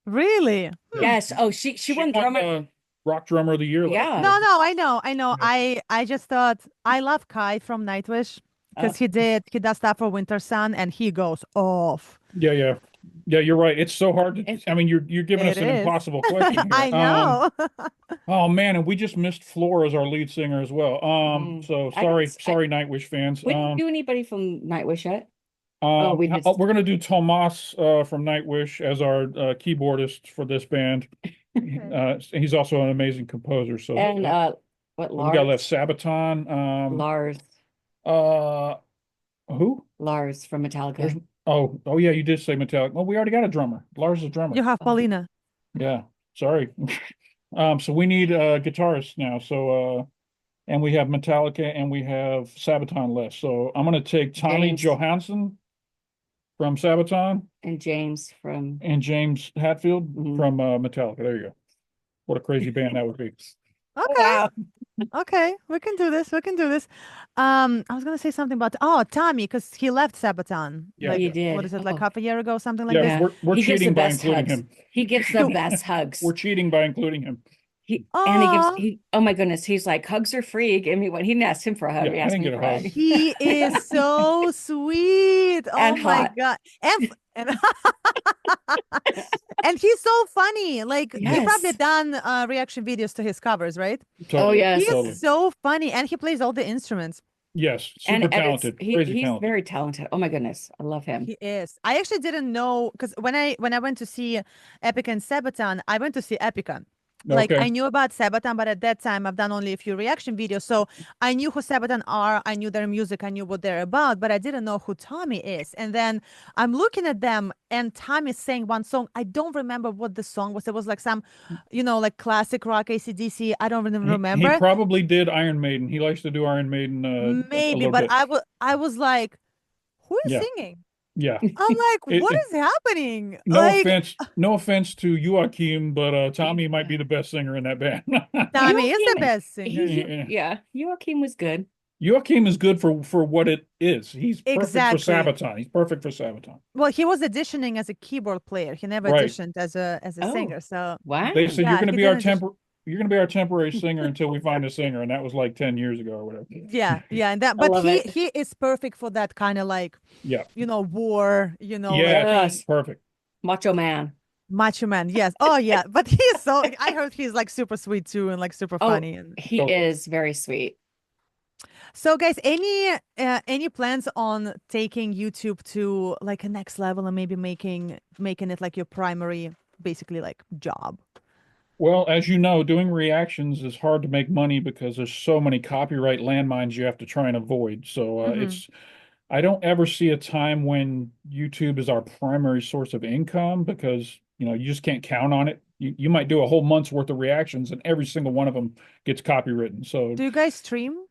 Really? Yes. Oh, she won drummer. Rock Drummer of the Year last Yeah. year. No, I know. Yeah. I just thought I love Kai from Nightwish because he does stuff for Winter Sun and he goes off. Yeah, you're right. It's so hard to, I mean, you're giving us It an is. impossible question here. I know. Oh man, and we just missed Floor as our lead singer as well. So sorry, Nightwish fans. We didn't do anybody from Nightwish yet. Oh, we missed. We're gonna do Tomas from Nightwish as our keyboardist for this band. He's also an amazing composer. So And what we got left Lars? Sabaton. Lars. Who? Lars from Metallica. Oh yeah, you did say Metallica. Well, we already got a drummer. Lars is a drummer. You have Paulina. Yeah, sorry. So we need guitarists now. So and we have Metallica and we have Sabaton left. So I'm gonna take Tommy James. Johansson from Sabaton And James from and James Hatfield Mhm. from Metallica. There you go. What a crazy band that would be. Okay. Wow. Okay, we can do this. We can do this. I was gonna say something about Tommy because he left Sabaton. Yeah, like, he did. What is it, like Oh. half a year ago, something like Yeah, this? we're He gives the cheating by best including hugs. him. He gives the best hugs. We're cheating by including him. And Aw. oh my goodness, he's like, hugs are free. Give me one. He didn't ask him for a hug. Yeah, He I asked didn't me get a for a hug. hug. He is so sweet. Oh And my hot. God. And and he's so funny. Like he probably Yes. done reaction videos to his covers, right? Totally, yes. He's totally. so funny and he plays all the instruments. Yes, And super edits. talented, crazy He's talented. very talented. Oh my goodness. I love him. He is. I actually didn't know because when I went to see Epica and Sabaton, I went to see Epica. Like Okay. I knew about Sabaton, but at that time I've done only a few reaction videos. So I knew who Sabaton are, I knew their music, I knew what they're about, but I didn't know who Tommy is. And then I'm looking at them and Tommy sang one song. I don't remember what the song was. It was like some, like classic rock AC/DC. I don't even He remember. probably did Iron Maiden. He likes to do Iron Maiden a Maybe, little but bit. I was like, who is Yeah. singing? Yeah. I'm like, It- what it- is happening? No Like, offense to Joachim, but Tommy might be the best singer in that band. Tommy is the Joachim- best singer. Yeah. Joachim was good. Joachim is good for what it is. He's perfect Exactly. for Sabaton. He's perfect for Sabaton. Well, he was auditioning as a keyboard player. He never Right. auditioned as a Oh. singer. So Wow. They said Yeah, you're going to he be our didn't you're going to be our temporary singer until we find a singer, and that was like 10 years ago or whatever. yeah, and that. I But love he it. he is perfect for that kind of like Yeah. war. Yeah. Like thing. Perfect. Macho man. Macho man. Yes. Oh yeah. But he's so. I heard he's like super sweet too and like super Oh, funny. And he So- is very sweet. so, guys, any plans on taking YouTube to like a next level and maybe making it like your primary, basically like job? Well, as you know, doing reactions is hard to make money because there's so many copyright landmines you have to try and avoid. So Mhm. I don't ever see a time when YouTube is our primary source of income because, you just can't count on it. You might do a whole month's worth of reactions and every single one of them gets copywritten. So Do you guys stream?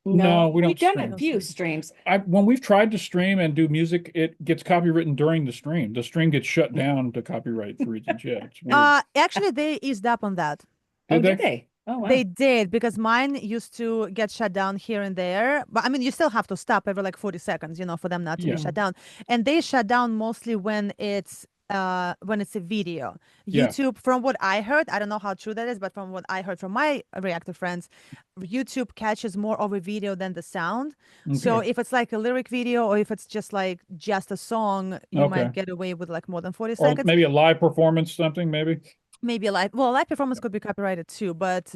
No, we don't We've done stream. a few streams. when we've tried to stream and do music, it gets copywritten during the stream. The stream gets shut down to copyright reasons. Yeah, it's weird. Actually, they eased up on that. Oh, Did did they? they? Oh, wow. They did because mine used to get shut down here and there. But I mean, you still have to stop every like 40 seconds, for them not to Yeah. be shut down. And they shut down mostly when it's a video. Yeah. YouTube, from what I heard, I don't know how true that is, but from what I heard from my reactor friends, YouTube catches more of a video than the sound. So Okay. if it's like a lyric video or if it's just a song, you might Okay. get away with like more than 40 Or seconds. maybe a live performance, something, maybe. Maybe live performance could be copyrighted too, but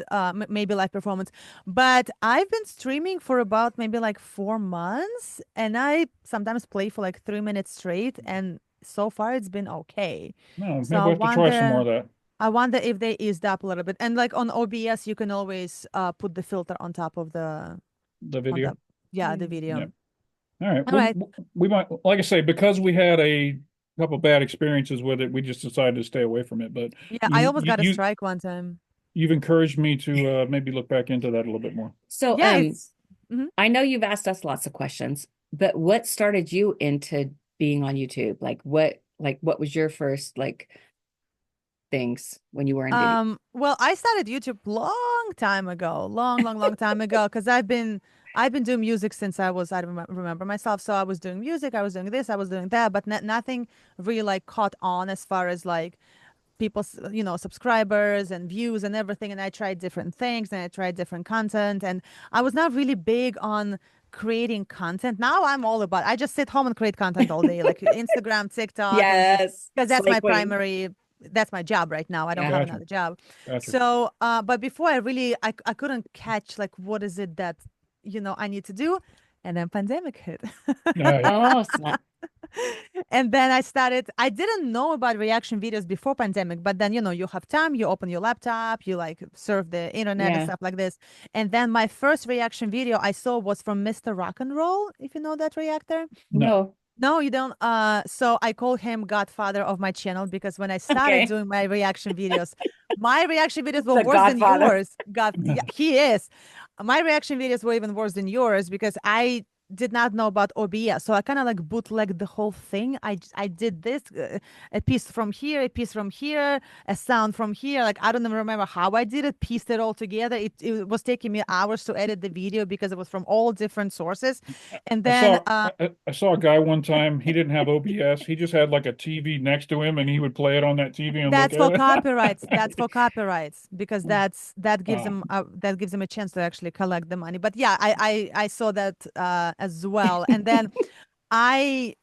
maybe live performance. But I've been streaming for about maybe like 4 months, and I sometimes play for like 3 minutes straight, and so far it's been okay. No, So maybe I we'll have to try some more of that. I wonder if they eased up a little bit. And like on OBS, you can always put the filter on top of the The video. the video. Yeah. All right. All right. We might, like I say, because we had a couple bad experiences with it, we just decided to stay away from it. But Yeah, I you almost you, got a you strike one time. you've encouraged me to maybe look back into that a little bit more. So, Yeah, it's mhm. I know you've asked us lots of questions, but what started you into being on YouTube? What was your first things when you were in video? Well, I started YouTube long time ago, long time ago, because I've been doing music since I don't remember myself. So I was doing music, I was doing this, I was doing that, but nothing really like caught on as far as like people's, subscribers and views and everything. And I tried different things and I tried different content, and I was not really big on creating content. Now I'm all about. I just sit home and create content all day, like Instagram, TikTok, and Yes, because that's Slay my Queen. primary. That's my job right now. I don't Yeah. have Gotcha. another job. Gotcha. So, but before I couldn't catch like what is it that I need to do, and then pandemic hit. Yeah. Oh, snap. And then I didn't know about reaction videos before pandemic, but then, you have time, you open your laptop, you like surf the internet and Yeah. stuff like this. And then my first reaction video I saw was from Mr. Rock and Roll, if you know that reactor. No. No. No, you don't. So I call him godfather of my channel because when I started Okay. doing my reaction videos were The worse than Godfather. yours. God, yeah, he is. My reaction videos were even worse than yours because I did not know about OBS. So I kind of like bootlegged the whole thing. I did this, a piece from here, a piece from here, a sound from here. Like I don't even remember how I did it, pieced it all together. It was taking me hours to edit the video because it was from all different sources. And I then saw I saw a guy one time. He didn't have OBS. He just had like a TV next to him, and he would play it on that TV and look that's for at it. copyrights. That's for copyrights because that gives Ah, them a chance to actually collect the money. But yeah, I saw that as well. And then I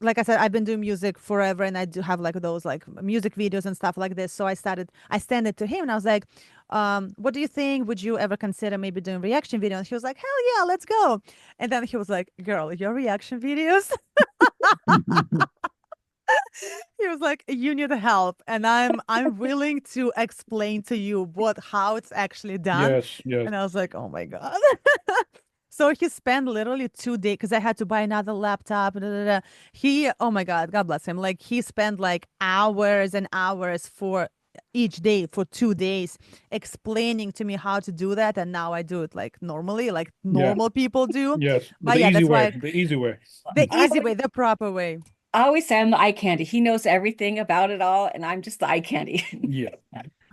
like I said, I've been doing music forever, and I do have like those like music videos and stuff like this. So I sent it to him, and I was like, "What do you think? Would you ever consider maybe doing reaction video?" And he was like, "Hell yeah, let's go!" And then he was like, "Girl, your reaction videos." He was like, "You need help, and I'm willing to explain to you how it's actually done." yes, yes. And I was like, "Oh my God." So he spent literally 2 days because I had to buy another laptop. Da, da, da. Oh my God, God bless him. Like he spent like hours and hours for each day for 2 days explaining to me how to do that. And now I do it like normally, like Yeah, normal people do. yes. But The yeah, easy that's way. why The easy way. the I easy way, the proper way. always say I'm the eye candy. He knows everything about it all, and I'm just the eye candy. Yeah.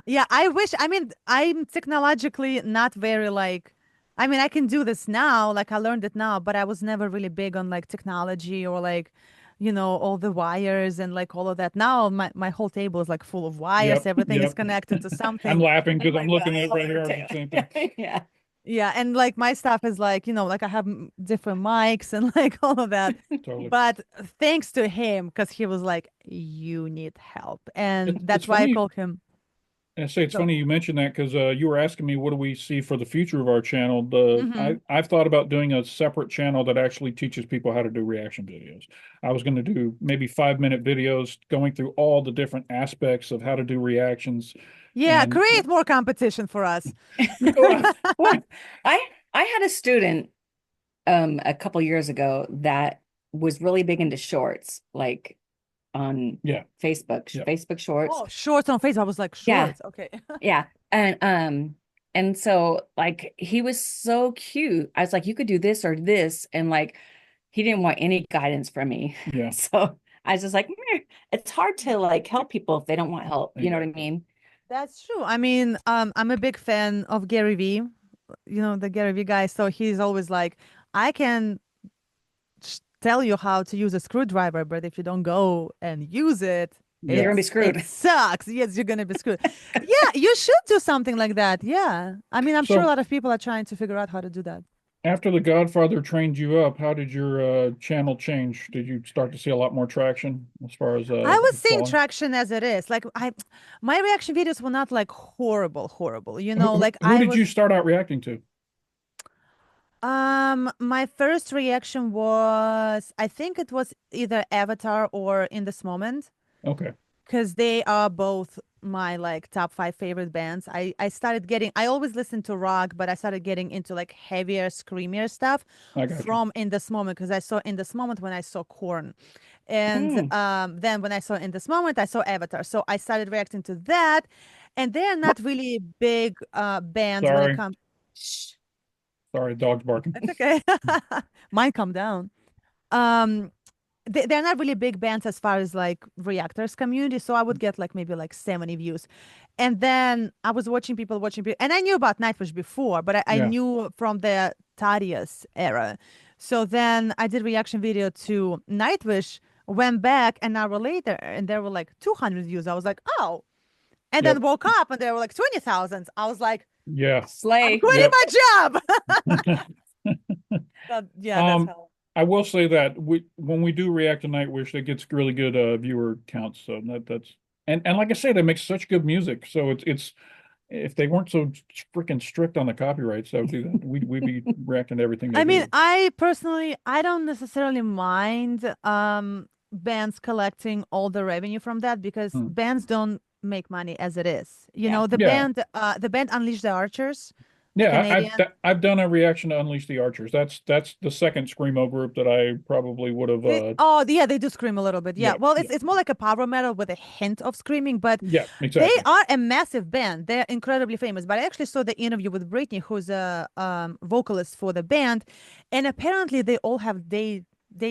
Yeah, I mean, I'm technologically not very like, I mean, I can do this now, like I learned it now, but I was never really big on like technology or like, all the wires and like all of that. Now my whole table is like full of wires. Yep. Everything is Yep. connected to I'm something. laughing I'm because I'm like, looking at it well, right here. The same thing. yeah. Yeah, and like my stuff is like, like I have different mics and like all of that. Totally. But thanks to him, because he was like, you need help. And It's that's why I funny. called him. I say it's So, funny you mentioned that because you were asking me what do we see for the future of our channel. I've thought about doing a separate channel that actually teaches people how to do reaction videos. I was going to do maybe 5-minute videos going through all the different aspects of how to do reactions. yeah, And create more competition for us. Well, I I had a student a couple years ago that was really big into shorts, like on yeah, yeah, Facebook shorts. Oh, shorts on Facebook. I was like, Yeah, shorts. Okay. yeah. And so like he was so cute. I was like, you could do this or this, and like he didn't want any guidance from me. yeah. So I was just like, "Meh." It's hard to like help people if they don't want help. You know what I Exactly. mean? That's true. I mean, I'm a big fan of Gary Vee, the Gary Vee guy. So he's always like, I can tell you how to use a screwdriver, but if you don't go and use it, You're Yeah. gonna be it screwed. sucks. Yes, you're gonna be screwed. Yeah, you should do something like that. Yeah. I mean, I'm sure a So lot of people are trying to figure out how to do that. after The Godfather trained you up, how did your channel change? Did you start to see a lot more traction as far as I was seeing following? traction as it is. Like my reaction videos were not like horrible, horrible. Like Who I did you was start out reacting to? my first reaction was I think it was either Avatar or In This Moment Okay. because they are both my like top 5 favorite bands. I started getting, I always listened to rock, but I started getting into like heavier, screamier stuff I got you. from In This Moment, because I saw In This Moment when I saw Korn. And Mm. then when I saw In This Moment, I saw Avatar. So I started reacting to that. And they're not really big bands when it Sorry, comes. sorry, dog's barking. It's okay. Mine calm down. Um, they're not really big bands as far as like reactors community. So I would get like maybe like 70 views. And then I was watching people, and I knew about Nightwish before, but I Yeah, knew from the Tarius era. So then I did reaction video to Nightwish, went back an hour later, and there were like 200 views. I was like, oh, and yep, then woke up and there were like 20,000. I was like, yeah, I'm Slay. quitting yep. my job. Yeah, that's Um, how. I will say that when we do react to Nightwish, that gets really good viewer counts. So that's and like I said, they make such good music. So it's if they weren't so freaking strict on the copyrights, that would do that. We'd be reacting to everything they I mean, do. I personally, I don't necessarily mind bands collecting all the revenue from that, because Hmm. bands don't make money as it is. You Yeah. know, Yeah, the band Unleash the Archers, the yeah. Canadian. I've done a reaction to Unleash the Archers. That's the second screamo group that I probably would have. Oh, yeah, they do scream a little bit. Yeah. Yeah, Well, yeah, it's more like a power metal with a hint of screaming, but yeah. they Exactly. are a massive band. They're incredibly famous. But I actually saw the interview with Britney, who's a vocalist for the band, and apparently they all have day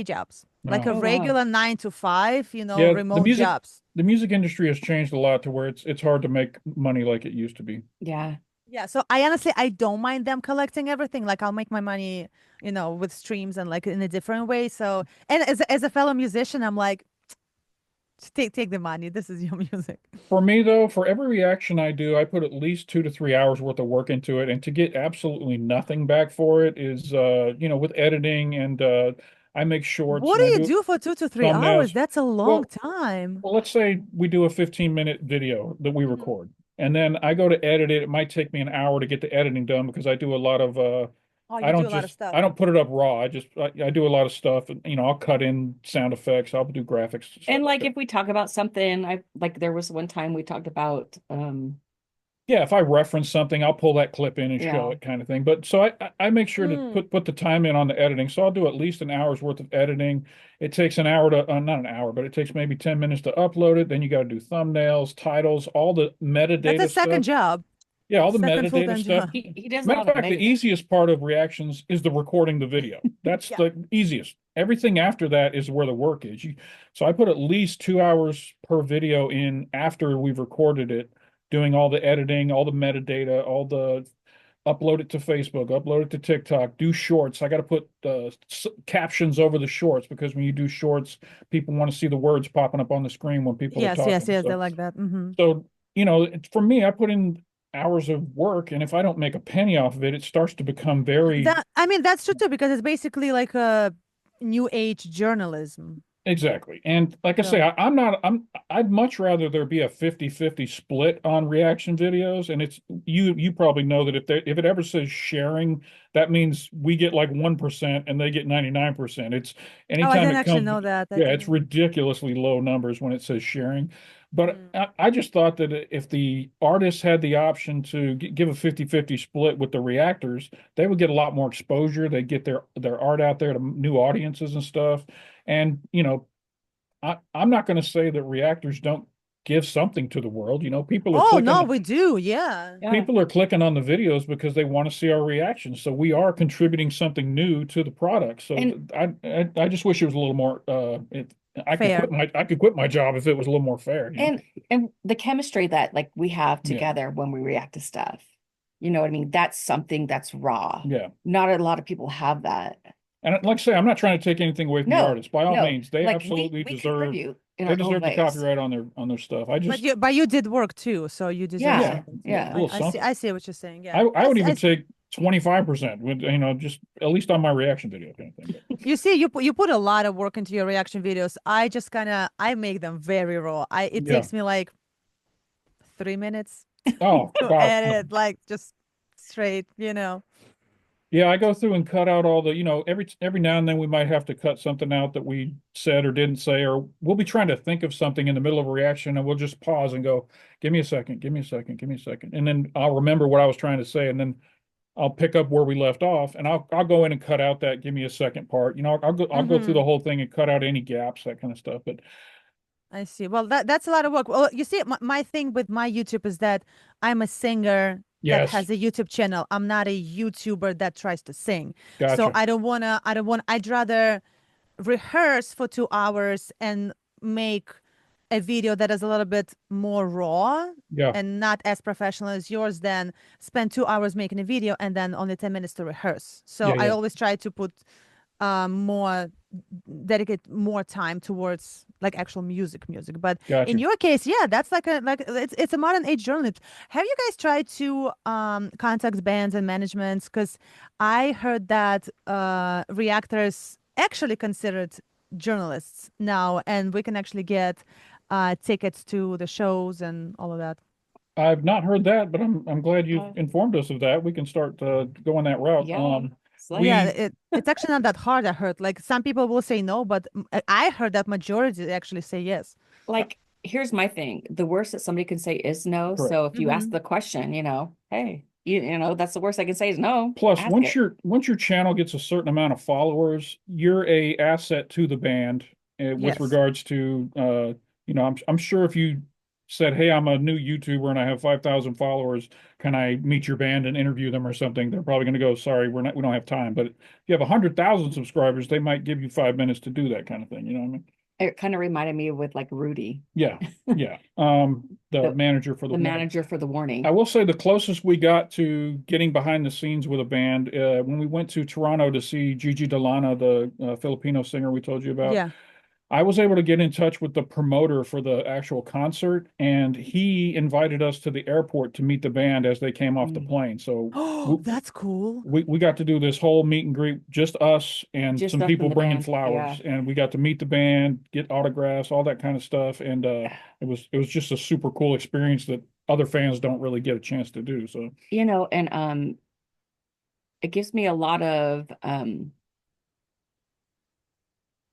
jobs, like Wow. a Oh, wow. regular 9 to 5, Yeah, remote jobs. the music industry has changed a lot to where it's hard to make money like it used to be. Yeah. Yeah, so I don't mind them collecting everything. Like I'll make my money, with streams and like in a different way. So, and as a fellow musician, I'm like, just take the money. This is your music. For me, though, for every reaction I do, I put at least 2 to 3 hours worth of work into it, and to get absolutely nothing back for it is, with editing and I make shorts What and do I you do do for 2 to 3 hours? thumbnails. That's a long Well, time. well, let's say we do a 15-minute video that we Mhm. record, and then I go to edit it. It might take me an hour to get the editing done because I do a lot of Oh, you do a lot of stuff. I don't put it up raw. I do a lot of stuff. And, I'll cut in sound effects. I'll do graphics and stuff And like like that. if we talk about something, I like there was one time we talked about Yeah, if I reference something, I'll pull that clip in and show yeah. it, kind of thing. But so I make sure to Mm. put the time in on the editing. So I'll do at least an hour's worth of editing. It takes an hour to not an hour, but it takes maybe 10 minutes to upload it. Then you got to do thumbnails, titles, all the That's a metadata second stuff. job, Yeah, all the second metadata full-time stuff. job. He does a Matter of lot of fact, the meta. easiest part of reactions is the recording the video. That's Yeah. the easiest. Everything after that is where the work is. So I put at least 2 hours per video in after we've recorded it, doing all the editing, all the metadata, all the upload it to Facebook, upload it to TikTok, do shorts. I got to put captions over the shorts because when you do shorts, people want to see the words popping up on the screen when people are Yes, yes, talking. yes. They like that. So, for me, I put in hours of work, and if I don't make a penny off of it, it starts to become very I mean, that's true too, because it's basically like a new age journalism. exactly. And like I say, So, I'd much rather there be a 50-50 split on reaction videos. And it's you probably know that if it ever says sharing, that means we get like 1% and they get 99%. It's oh, I anytime didn't it actually comes, know that. I yeah, it's didn't. ridiculously low numbers when it says sharing. But Mm. I just thought that if the artists had the option to give a 50-50 split with the reactors, they would get a lot more exposure. They'd get their art out there to new audiences and stuff. And, I'm not going to say that reactors don't give something to the world. Oh no, we do. Yeah. Yeah. People are clicking on the videos because they want to see our reactions. So we are contributing something new to the product. So And I just wish it was a little more, Fair. I could quit my job if it was a little more fair. and the chemistry that like we have Yeah. together when we react to stuff. You know what I mean? That's something that's raw. Yeah. Not a lot of people have that. And like I say, I'm not trying to take anything away from the No, artists. By all no. means, they Like absolutely we deserve contribute in they our own deserve the ways. copyright on their stuff. I But just you did work too, so you deserve Yeah, something too. yeah. a little I see. something. I see what you're saying. Yeah. I would see- even see. take 25% with, just at least on my reaction video kind of thing. You see, you put a lot of work into your reaction videos. I just I make them very raw. It Yeah. takes me like 3 minutes Oh, to wow. edit, like just straight. Yeah, I go through and cut out all the, every now and then we might have to cut something out that we said or didn't say, or we'll be trying to think of something in the middle of a reaction and we'll just pause and go, give me a second, give me a second, give me a second. And then I'll remember what I was trying to say, and then I'll pick up where we left off, and I'll go in and cut out that give me a second part. I'll go through the whole thing and cut out any gaps, that kind of stuff. But I see. Well, that's a lot of work. Well, you see, my thing with my YouTube is that I'm a singer that yes, has a YouTube channel. I'm not a YouTuber that tries to sing. So gotcha. I'd rather rehearse for 2 hours and make a video that is a little bit more raw Yeah, and not as professional as yours than spend 2 hours making a video and then only 10 minutes to rehearse. So yeah, I yeah, always try to put more dedicate more time towards like actual music. But in gotcha. your case, yeah, that's like it's a modern age journalist. Have you guys tried to contact bands and managements? Because I heard that reactors actually considered journalists now, and we can actually get tickets to the shows and all of that. I've not heard that, but I'm glad you've Uh, informed us of that. We can start going that route. yeah. It's like, Yeah, We it's actually not that hard. I heard like some people will say no, but I heard that majority actually say yes. like, here's my thing. The worst that somebody can say is no. correct. So if you ask Hmm. the question, hey, that's the worst I can say is no. Plus, Ask it. once your channel gets a certain amount of followers, you're a asset to the band with Yes. regards to I'm sure if you said, "Hey, I'm a new YouTuber and I have 5,000 followers, can I meet your band and interview them or something?" They're probably going to go, "Sorry, we don't have time." But if you have 100,000 subscribers, they might give you 5 minutes to do that kind of thing. You know what I mean? It kind of reminded me with like Rudy, Yeah, yeah. The the manager for the the manager for the I warning. will say the closest we got to getting behind the scenes with a band when we went to Toronto to see Gigi Delana, the Filipino singer we told you about. Yeah. I was able to get in touch with the promoter for the actual concert, and he invited us to the airport to meet the band as they came off the Mm. plane. So Oh, we, that's cool. we got to do this whole meet and greet, just us and Just some us people and the bringing band. Yeah. flowers, and we got to meet the band, get autographs, all that kind of stuff, and it was just a super cool experience that other fans don't really get a chance to do. So And it gives me a lot of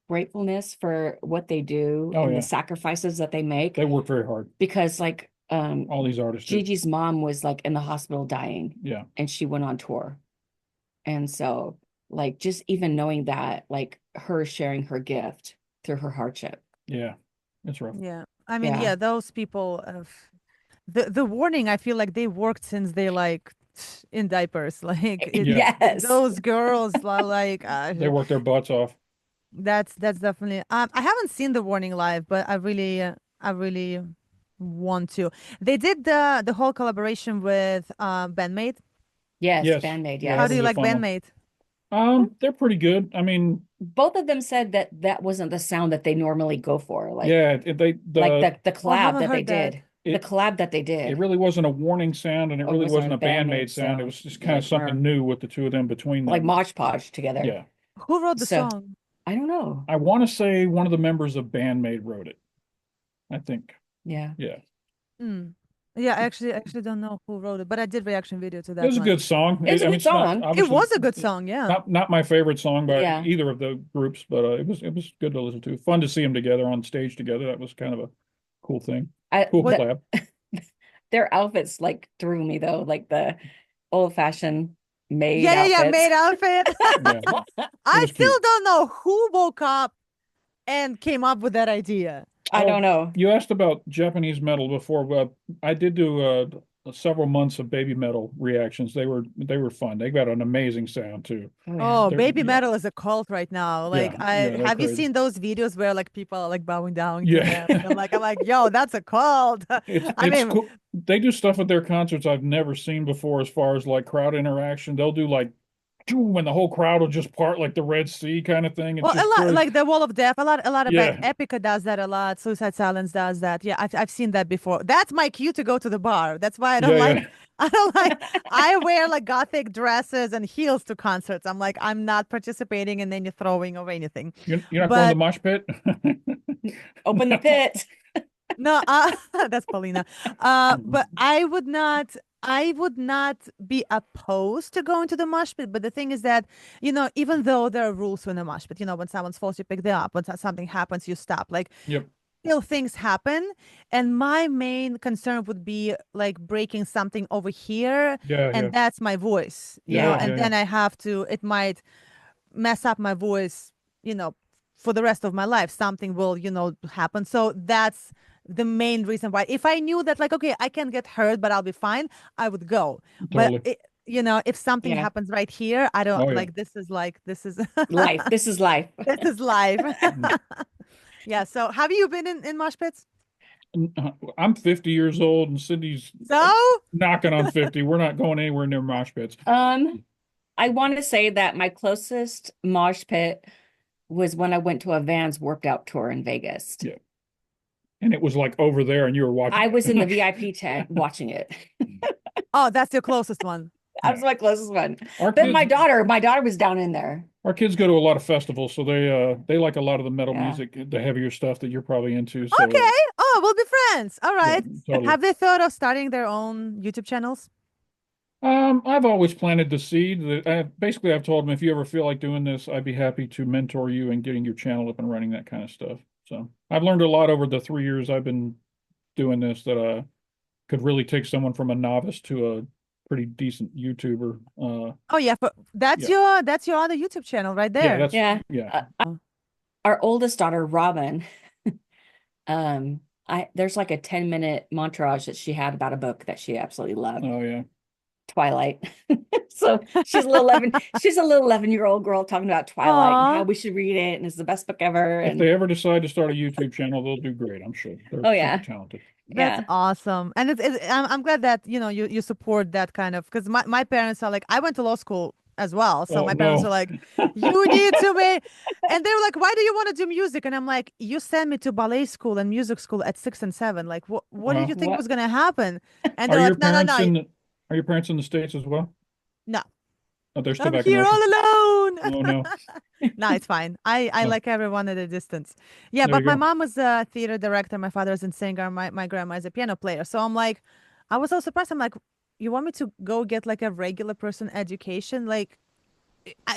gratefulness for what they do oh and the yeah, sacrifices that they make they work very hard. because like All these artists do. Gigi's mom was like in the hospital dying Yeah, and she went on tour. And so like just even knowing that like her sharing her gift through her hardship. yeah, it's rough. Yeah. I mean, Yeah. yeah, those people have the warning, I feel like they worked since they like in diapers. Like Yeah, Yes. those girls like they work their butts off. that's definitely I haven't seen the warning live, but I really want to. They did the whole collaboration with Bandmate. Yes, Yes, Band-Aid, yeah, How that do yes. you was a like fun one. Bandmate? They're pretty good. I mean, Both of them said that that wasn't the sound that they normally go for. yeah, Like the Oh, I collab haven't that they heard that. did. The it collab that they it did. really wasn't a warning sound, and it Or really was it wasn't a a bandmate Band-Aid sound. It sound? was just kind of Like something new with the two of them between like them. Mosh Podge together. Yeah, Who wrote the So song? I don't know. I want to say one of the members of Bandmate wrote it. I think. Yeah. Yeah, Hmm. Yeah, I actually don't know who wrote it, but I did reaction video to it that was a one. good song. It's a I mean, good it's not song. It obviously was a good song, yeah. not my favorite song by Yeah. either of the groups, but it was good to listen to. Fun to see them together on stage together. That was kind of a cool thing. Cool What? collab. Their outfits like threw me though, like the old-fashioned maid Yeah, outfits. maid outfit. Yeah, I was still cute. don't know who woke up and came up with that idea. I don't know. You asked about Japanese metal before, but I did do several months of baby metal reactions. They were fun. They got an amazing sound too. Oh yeah. Oh, They're baby yeah, metal is a cult right now. yeah, Like, I yeah, they're have you crazy. seen those videos where like people are like bowing down to Yeah, them? And I'm like, yo, that's a cult. I it's mean, cool. They do stuff at their concerts I've never seen before as far as like crowd interaction. They'll do like, "Choo," and the whole crowd will just part like the Red Sea kind of thing. It's well, a just lot crazy. like the Wall of Death, a lot of Yeah, Epica does that a lot. Suicide Silence does that. Yeah, I've seen that before. That's my cue to go to the bar. That's why I don't yeah, like yeah. I don't like I wear like gothic dresses and heels to concerts. I'm like, I'm not participating in any throwing or anything. You're not going to the But mosh pit? Open the No. pit. no, that's Paulina. But I would not. I would not be opposed to going to the mosh pit, but the thing is that, even though there are rules in the mosh pit, when someone's falls, you pick them up. When something happens, you stop. Like, Yep. still things happen. And my main concern would be like breaking something over here, Yeah, yeah. and that's my voice, Yeah. and Yeah. then I have to, it might mess up my voice, you know, for the rest of my life. Something will, happen. So that's the main reason why. If I knew that, like, okay, I can get hurt, but I'll be fine, I would go. But Totally. if something Yeah. happens right here, I don't Oh yeah. like. This is Life. This is life. this is life. Mm. Yeah. So have you been in mosh pits? I'm 50 years old and Cindy's So knocking on 50. We're not going anywhere near mosh pits. I want to say that my closest mosh pit was when I went to a Vans workout tour in Vegas. Yeah. And it was like over there and you were watching. I was in the VIP tent watching it. oh, that's your closest one. That was my closest one. Our But kids, my daughter was down in there. our kids go to a lot of festivals, so they like a lot of the metal Yeah. music, the heavier stuff that you're probably into. So Okay. Oh, we'll be friends. All yeah, right. totally. Have they thought of starting their own YouTube channels? I've always planted the seed that basically I've told them if you ever feel like doing this, I'd be happy to mentor you in getting your channel up and running, that kind of stuff. So I've learned a lot over the 3 years I've been doing this that could really take someone from a novice to a pretty decent YouTuber. Oh yeah, but that's Yeah. your other YouTube channel right Yeah, there. that's Yeah. Our oldest daughter, Robin, there's like a 10-minute montage that she had about a book that she absolutely loved, oh yeah. Twilight. So she's a little 11-year-old girl talking about Twilight Aw. and how we should read it and it's the best book ever. If And they ever decide to start a YouTube channel, they'll do great, I'm sure. They're Oh, super yeah. talented. That's yeah. awesome. And I'm glad that, you support that kind of, because my parents are like, I went to law school as well. So Oh, my parents no. are like, you need to be, and they were like, why do you want to do music? And I'm like, you sent me to ballet school and music school at 6 and 7. Like, what did you think What? was going to happen? And Are they're your like, no, parents no. are your parents in the States as well? No, Oh, they're still I'm back in here Russia. all alone. Oh no. No, it's fine. I Oh, like everyone at a distance. Yeah, there but you my go. mom was a theater director. My father is a singer. My grandma is a piano player. So I'm like, I was so surprised. I'm like, you want me to go get like a regular person education? Like,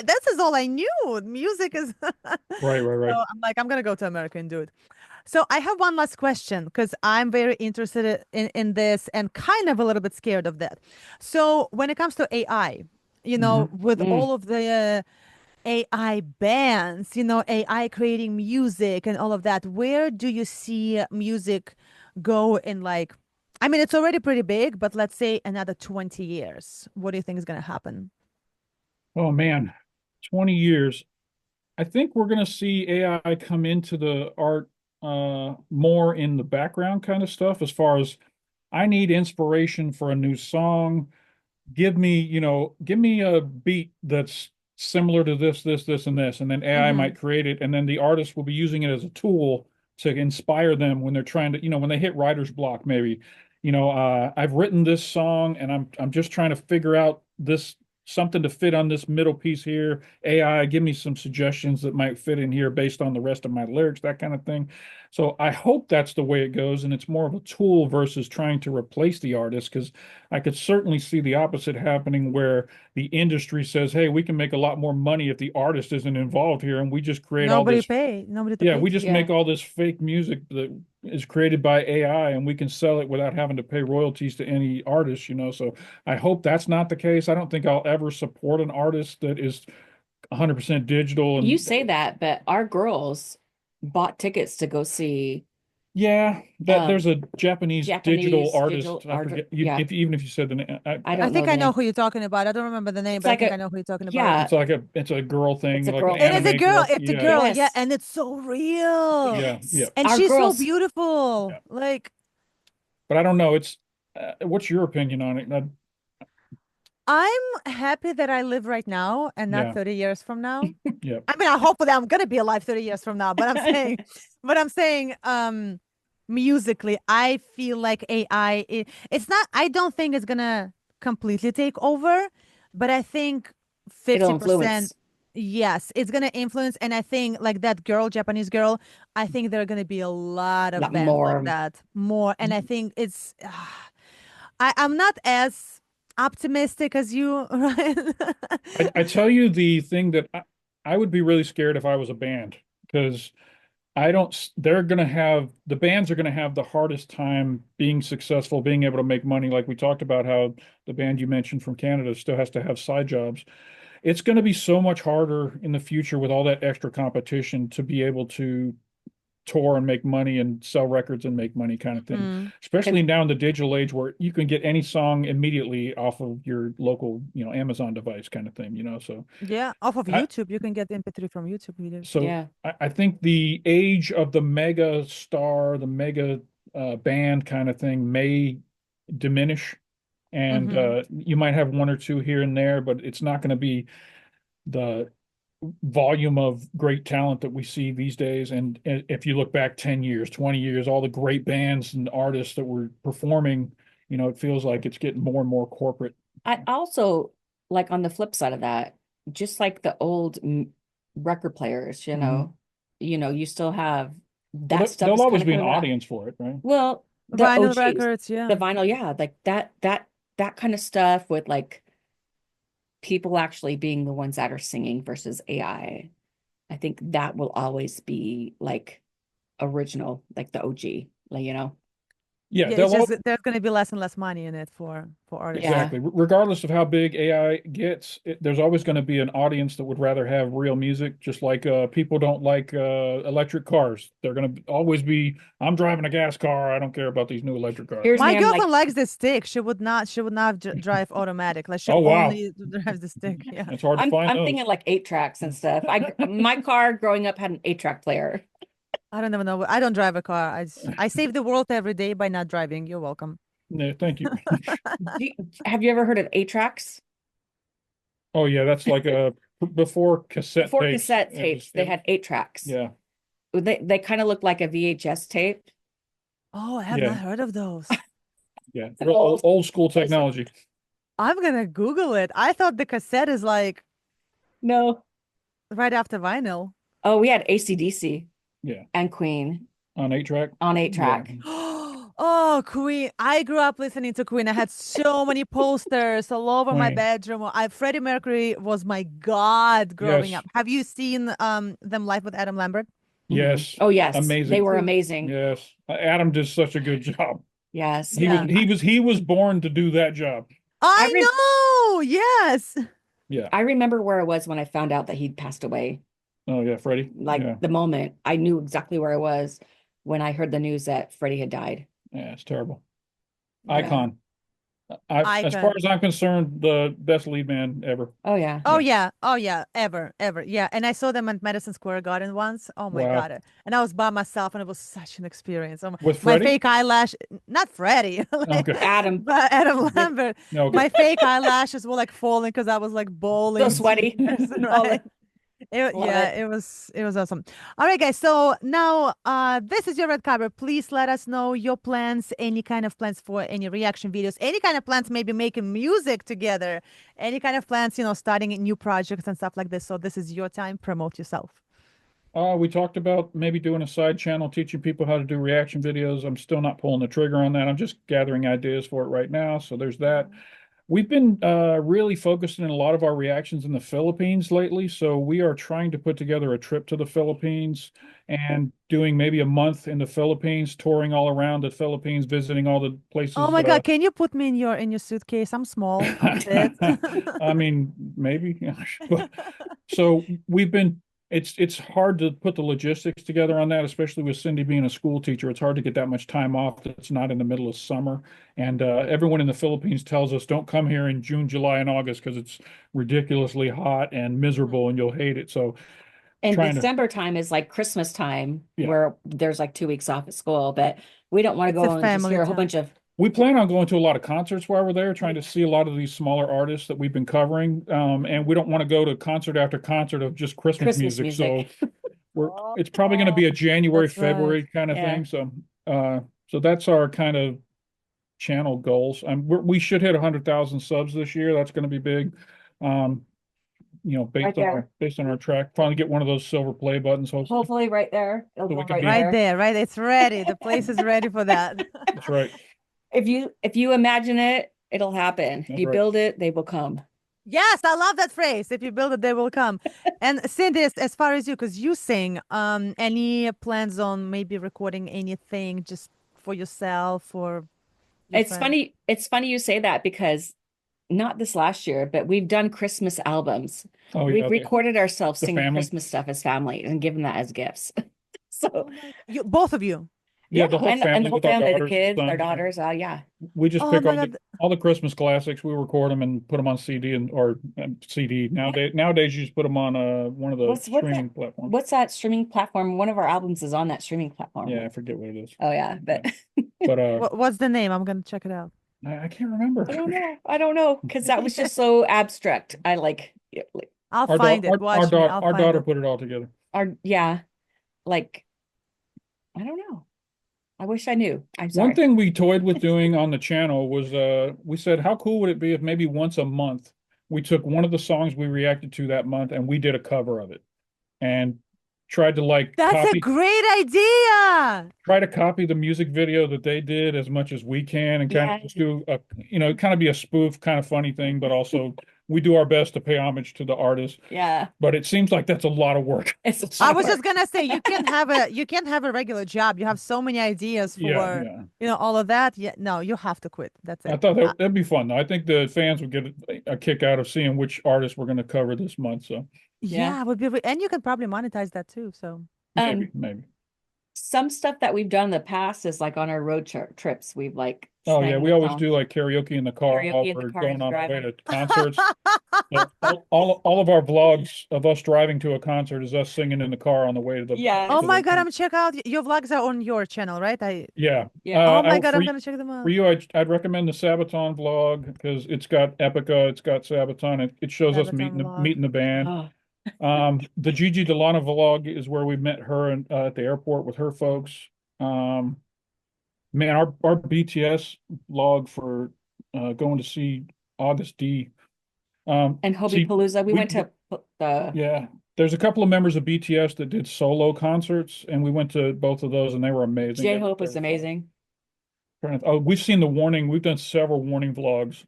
this is all I knew. Music is. Right, right, right. So I'm like, I'm gonna go to America and do it. So I have one last question because I'm very interested in this and kind of a little bit scared of that. So when it comes to AI, Mhm. with Mm. all of the AI bands, AI creating music and all of that, where do you see music go in like, I mean, it's already pretty big, but let's say another 20 years. What do you think is going to happen? Oh man, 20 years. I think we're going to see AI come into the art more in the background kind of stuff as far as I need inspiration for a new song. Give me a beat that's similar to this, and this, and then AI Mm-hmm. might create it, and then the artist will be using it as a tool to inspire them when they're trying to, when they hit writer's block, maybe. I've written this song and I'm just trying to figure out this something to fit on this middle piece here. AI, give me some suggestions that might fit in here based on the rest of my lyrics, that kind of thing. So I hope that's the way it goes, and it's more of a tool versus trying to replace the artist, because I could certainly see the opposite happening where the industry says, hey, we can make a lot more money if the artist isn't involved here, and we just create all this. Nobody to Yeah, pay we to. just Yeah. make all this fake music that is created by AI and we can sell it without having to pay royalties to any artist. So I hope that's not the case. I don't think I'll ever support an artist that is 100% digital. You And say that, but our girls bought tickets to go see yeah, that there's a Japanese digital Japanese digital artist. I art. forget Yeah, even if you said the name. I I don't know think the I know name. who you're talking about. I don't remember the name, It's but I like think I know who you're talking about. yeah, It's a girl thing, it's a like an girl It is a thing. anime girl. girl. It's a Yeah, girl. Yeah, Yes. and it's so real. yeah, yeah, Yes. And Our she's so girls, beautiful. yeah. Like, But I don't know. It's what's your opinion on it? I'm happy that I live right now and not Yeah, 30 years from now. yeah. I mean, I hopefully I'm gonna be alive 30 years from now, but I'm saying, musically, I feel like AI, it's not, I don't think it's gonna completely take over, but I think it'll 50%, influence yes, it's gonna influence. And I think like that girl, Japanese girl, I think there are gonna be a lot a of lot bands like more. that, more. And I think it's, I'm not as optimistic as you, right? I tell you the thing that I would be really scared if I was a band because I don't, the bands are going to have the hardest time being successful, being able to make money. Like we talked about how the band you mentioned from Canada still has to have side jobs. It's going to be so much harder in the future with all that extra competition to be able to tour and make money and sell records and make money kind of thing. Mm. Especially now in the digital age where you can get any song immediately off of your local, Amazon device kind of thing, so Yeah, off of I, YouTube, you can get MP3 from YouTube videos. so Yeah. I think the age of the mega star, the mega band kind of thing may diminish, and Hmm. you might have one or two here and there, but it's not going to be the volume of great talent that we see these days. And if you look back 10 years, 20 years, all the great bands and artists that were performing, it feels like it's getting more and more corporate. I also, like, on the flip side of that, just like the old record players, you still have that Well, stuff there'll is always kind of be an coming back. audience for it, right? Well, the Vinyl OGs, records, yeah. the vinyl, yeah, like that kind of stuff with like people actually being the ones that are singing versus AI. I think that will always be like original, like the OG, like. Yeah, Yeah, it's just there's going to be less and less money in it for artists. Yeah. exactly. Regardless of how big AI gets, there's always going to be an audience that would rather have real music, just like people don't like electric cars. They're going to always be, I'm driving a gas car. I don't care about these new electric cars. Here's My me, I'm like, girlfriend likes the stick. She would not drive automatic. Like she Oh, wow. only drives the stick. Yeah. It's hard to find I'm those. thinking like 8 tracks and stuff. My car growing up had an 8-track player. I don't even know. I don't drive a car. I save the world every day by not driving. You're welcome. Yeah, thank you. Have you ever heard of 8 tracks? Oh yeah, that's like before cassette Before tapes. cassette tapes, they had 8 tracks. Yeah, They kind of look like a VHS tape. Oh, I have Yeah. not heard of those. yeah, real old school technology. I'm gonna Google it. I thought the cassette is like No. right after vinyl. Oh, we had AC/DC Yeah, and Queen on 8-track. on 8-track. Oh, Queen. I grew up listening to Queen. I had so many posters all over my Queen. bedroom. Freddie Mercury was my god growing Yes. up. Have you seen them live with Adam Lambert? Yes. Oh, yes. Amazing. They were amazing. Yes, Adam did such a good job. Yes. Yeah. He was born to do that job. I rem- know. Yes. Yeah. I remember where I was when I found out that he'd passed away. Oh yeah, Freddie. Like Yeah, the moment I knew exactly where I was when I heard the news that Freddie had died. yeah, it's terrible. Yeah. Icon. As far Icon. as I'm concerned, the best lead man ever. Oh, yeah. Oh yeah. Oh yeah. Ever. Yeah. And I saw them at Madison Square Garden once. Oh my Wow. God. And I was by myself and it was such an experience. With My Freddie? fake eyelash, not Freddie, Okay. Adam, but Adam Lambert. Okay. My fake eyelashes were like falling because I was like bawling. so sweaty. Right. It was awesome. All right, guys. So now this is your red carpet. Please let us know your plans, any kind of plans for any reaction videos, any kind of plans, maybe making music together, any kind of plans, starting new projects and stuff like this. So this is your time. Promote yourself. We talked about maybe doing a side channel teaching people how to do reaction videos. I'm still not pulling the trigger on that. I'm just gathering ideas for it right now. So there's that. We've been really focusing in a lot of our reactions in the Philippines lately. So we are trying to put together a trip to the Philippines and doing maybe a month in the Philippines, touring all around the Philippines, visiting all the places. Oh my God, can you put me in your suitcase? I'm small. I'm fit. I mean, maybe. So we've been, it's hard to put the logistics together on that, especially with Cindy being a school teacher. It's hard to get that much time off that's not in the middle of summer. And everyone in the Philippines tells us don't come here in June, July, and August because it's ridiculously hot and miserable and you'll hate it. So And trying to- December time is like Christmas time, Yeah. where there's like 2 weeks off at school, but we don't want to It's go a and just family hear a whole time. bunch of we plan on going to a lot of concerts while we're there, trying to see a lot of these smaller artists that we've been covering. And we don't want to go to concert after concert of just Christmas music. music. So it's probably going to be a January, That's right. February kind of Yeah. thing. So that's our kind of channel goals. We should hit 100,000 subs this year. That's going to be big. Based on our track, finally get one of those silver play buttons. hopefully right there. It'll So we go can right be- Right there. there, right? It's ready. The place is ready for that. That's right. If you imagine it, It'll happen. If That's you right. build it, they will come. Yes, I love that phrase. If you build it, they will come. And Cindy, as far as you, because you sing, any plans on maybe recording anything just for yourself or your It's friends? funny. It's funny you say that because not this last year, but we've done Christmas albums. Oh We've yeah, recorded ourselves the singing family. Christmas stuff as family and given that as gifts. So Oh my, you, both of you. Yeah, yeah, the whole and the family whole with our family, the daughters, kids, our sons. daughters. Yeah. We just Oh pick my God. all the Christmas classics. We record them and put them on CD or CD. Nowadays you just put them on one of the What's streaming platforms. what's that streaming platform? One of our albums is on that streaming platform. Yeah, I forget what it is. Oh yeah, but But What's the name? I'm gonna check it out. I can't remember. I don't know, because that was just so abstract. I like I'll Our find daughter, it. Watch me. I'll our find daughter it. put it all together. like I don't know. I wish I knew. I'm One sorry. thing we toyed with doing on the channel was we said, how cool would it be if maybe once a month we took one of the songs we reacted to that month and we did a cover of it and tried to That's a great idea. try to copy the music video that they did as much as we can and kind of just do kind of be a spoof, kind of funny thing, but also we do our best to pay homage to the artist. Yeah. But it seems like that's a lot of work. I was just gonna say you can't have a regular job. You have so many ideas for all of that. Yeah, no, you have to quit. That's it. I thought that'd be fun though. I think the fans would get a kick out of seeing which artists we're going to cover this month. So yeah, it would be, and you can probably monetize that too. So maybe. Some stuff that we've done in the past is like on our road trips. We've Oh yeah, we always do like karaoke in the car while Karaoke in the we're car going and on our way driving. to concerts. So all of our vlogs of us driving to a concert is us singing in the car on the way to the Yeah. oh to my the God, I'm gonna check out your vlogs are on your channel, right? Yeah. Oh my God, I'm gonna check them out. For you, I'd recommend the Sabaton vlog because it's got Epica, it's got Sabaton. It shows us Sabaton meeting the band. The Gigi Delana vlog is where we met her at the airport with her folks. Man, our BTS vlog for going to see August D. And Hobie Palooza. We went to Yeah. There's a couple of members of BTS that did solo concerts, and we went to both of those, and they were amazing. J-Hope was amazing. Oh, we've seen The Warning. We've done several Warning vlogs.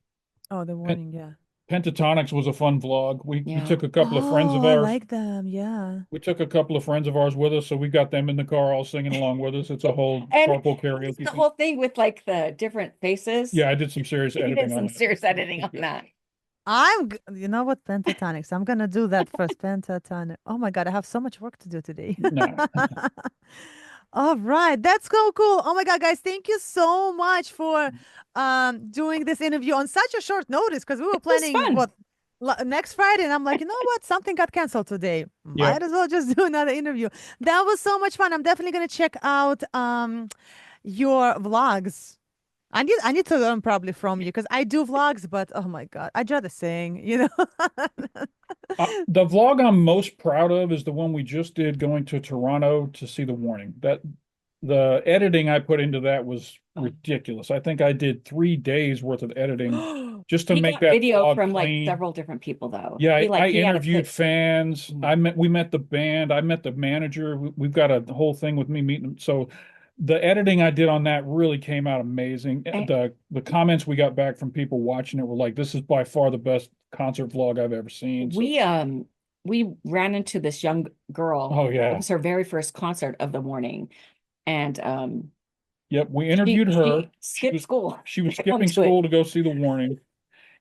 Oh, The Warning, yeah. Pentatonics was a fun vlog. We took a couple of friends of I ours. like them, yeah. We took a couple of friends of ours with us, so we got them in the car all singing along with us. It's a whole carpool karaoke thing. The whole thing with like the different faces. Yeah, I did some serious editing on that. You know what, Pentatonics. I'm gonna do that first. Pentatonic. Oh my God, I have so much work to do today. No. All right, that's so cool. Oh my God, guys, thank you so much for doing this interview on such a short notice because we were planning next Friday, and I'm like, you know what? Something got canceled today. Might as well just do another interview. That was so much fun. I'm definitely gonna check out your vlogs. I need to learn probably from you because I do vlogs, but oh my God, I'd rather sing, you know. The vlog I'm most proud of is the one we just did going to Toronto to see The Warning. The editing I put into that was ridiculous. I think I did 3 days worth of editing just to make that video from clean. Like several different people though. Yeah, I interviewed fans. We met the band. I met the manager. We've got a whole thing with me meeting them. So the editing I did on that really came out amazing. The comments we got back from people watching it were like, "This is by far the best concert vlog I've ever seen." So, we ran into this young girl. Oh yeah, it was her very first concert of The Warning, and yep, we interviewed her. She skipped school. She was skipping school to go see The Warning.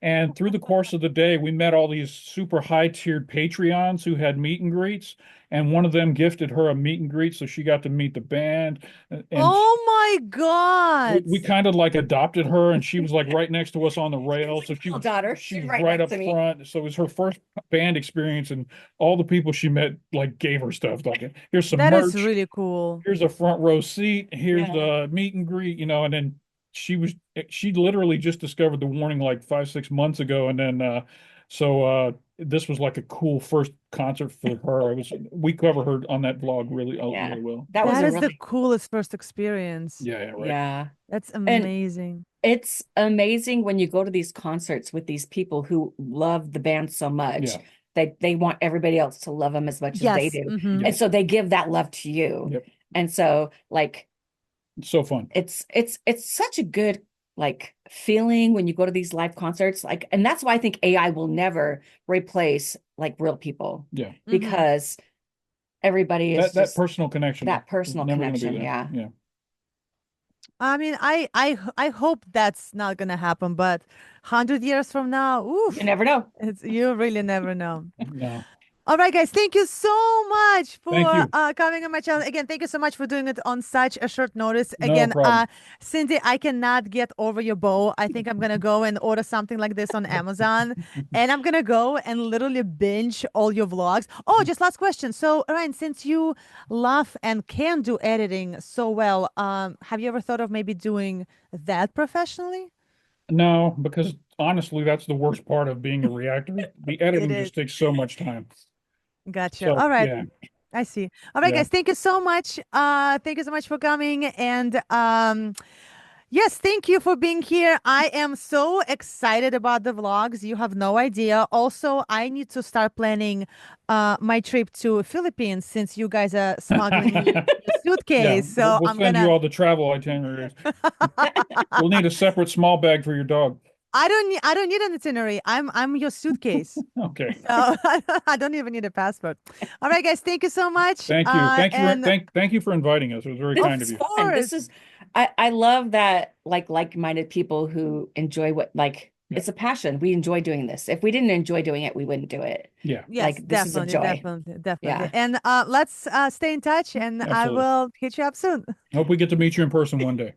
And through the course of the day, we met all these super high-tiered Patreons who had meet and greets. And one of them gifted her a meet and greet, so she got to meet the band. And oh my God! We kind of like adopted her, and she was like right next to us on the rail. So she was right up front. So it was her first band experience, and all the people she met like gave her stuff. Like, here's some merch. That is really cool. Here's a front row seat. Here's the meet and greet. And then she literally just discovered The Warning like 5-6 months ago, and then this was like a cool first concert for her. We cover her on that vlog really well. That is the coolest first experience. Yeah, right. Yeah, that's amazing. And it's amazing when you go to these concerts with these people who love the band so much. They want everybody else to love them as much as they do, and so they give that love to you. And so like. It's so fun. It's such a good like feeling when you go to these live concerts. Like, and that's why I think AI will never replace like real people. Yeah. Mhm. Because everybody is That just personal connection. that is personal never gonna be connection. there. Yeah. Yeah. I mean, I hope that's not gonna happen, but 100 years from now, You oof, never know. you really never know. No. All right, guys, thank you so much Thank for you. coming on my channel. Again, thank you so much for doing it on such a short notice. No Again, problem. Cindy, I cannot get over your bow. I think I'm gonna go and order something like this on Amazon, and I'm gonna go and literally binge all your vlogs. Oh, just last question. So, Ryan, since you love and can do editing so well, have you ever thought of maybe doing that professionally? No, because honestly, that's the worst part of being a reactor. The editing is. just takes so much time. Gotcha. So All right. yeah, I see. All right, yeah. guys, thank you so much. Thank you so much for coming. And yes, thank you for being here. I am so excited about the vlogs. You have no idea. Also, I need to start planning my trip to Philippines since you guys are smuggling me a Yeah, suitcase. So we'll I'm send you gonna all the travel itineraries. We'll need a separate small bag for your dog. I don't need an itinerary. I'm your suitcase. Okay. So I don't even need a passport. All right, guys, thank you so much. Thank you. And Thank you for inviting us. It was very This kind of of is you. fun. This course. is I love that like-minded people who enjoy what like Yeah. it's a passion. We enjoy doing this. If we didn't enjoy doing it, we wouldn't do it. Yeah. Yes, Like this is a definitely, joy. definitely. Yeah. And let's stay in touch and I Absolutely. will hit you up soon. Hope we get to meet you in person one day.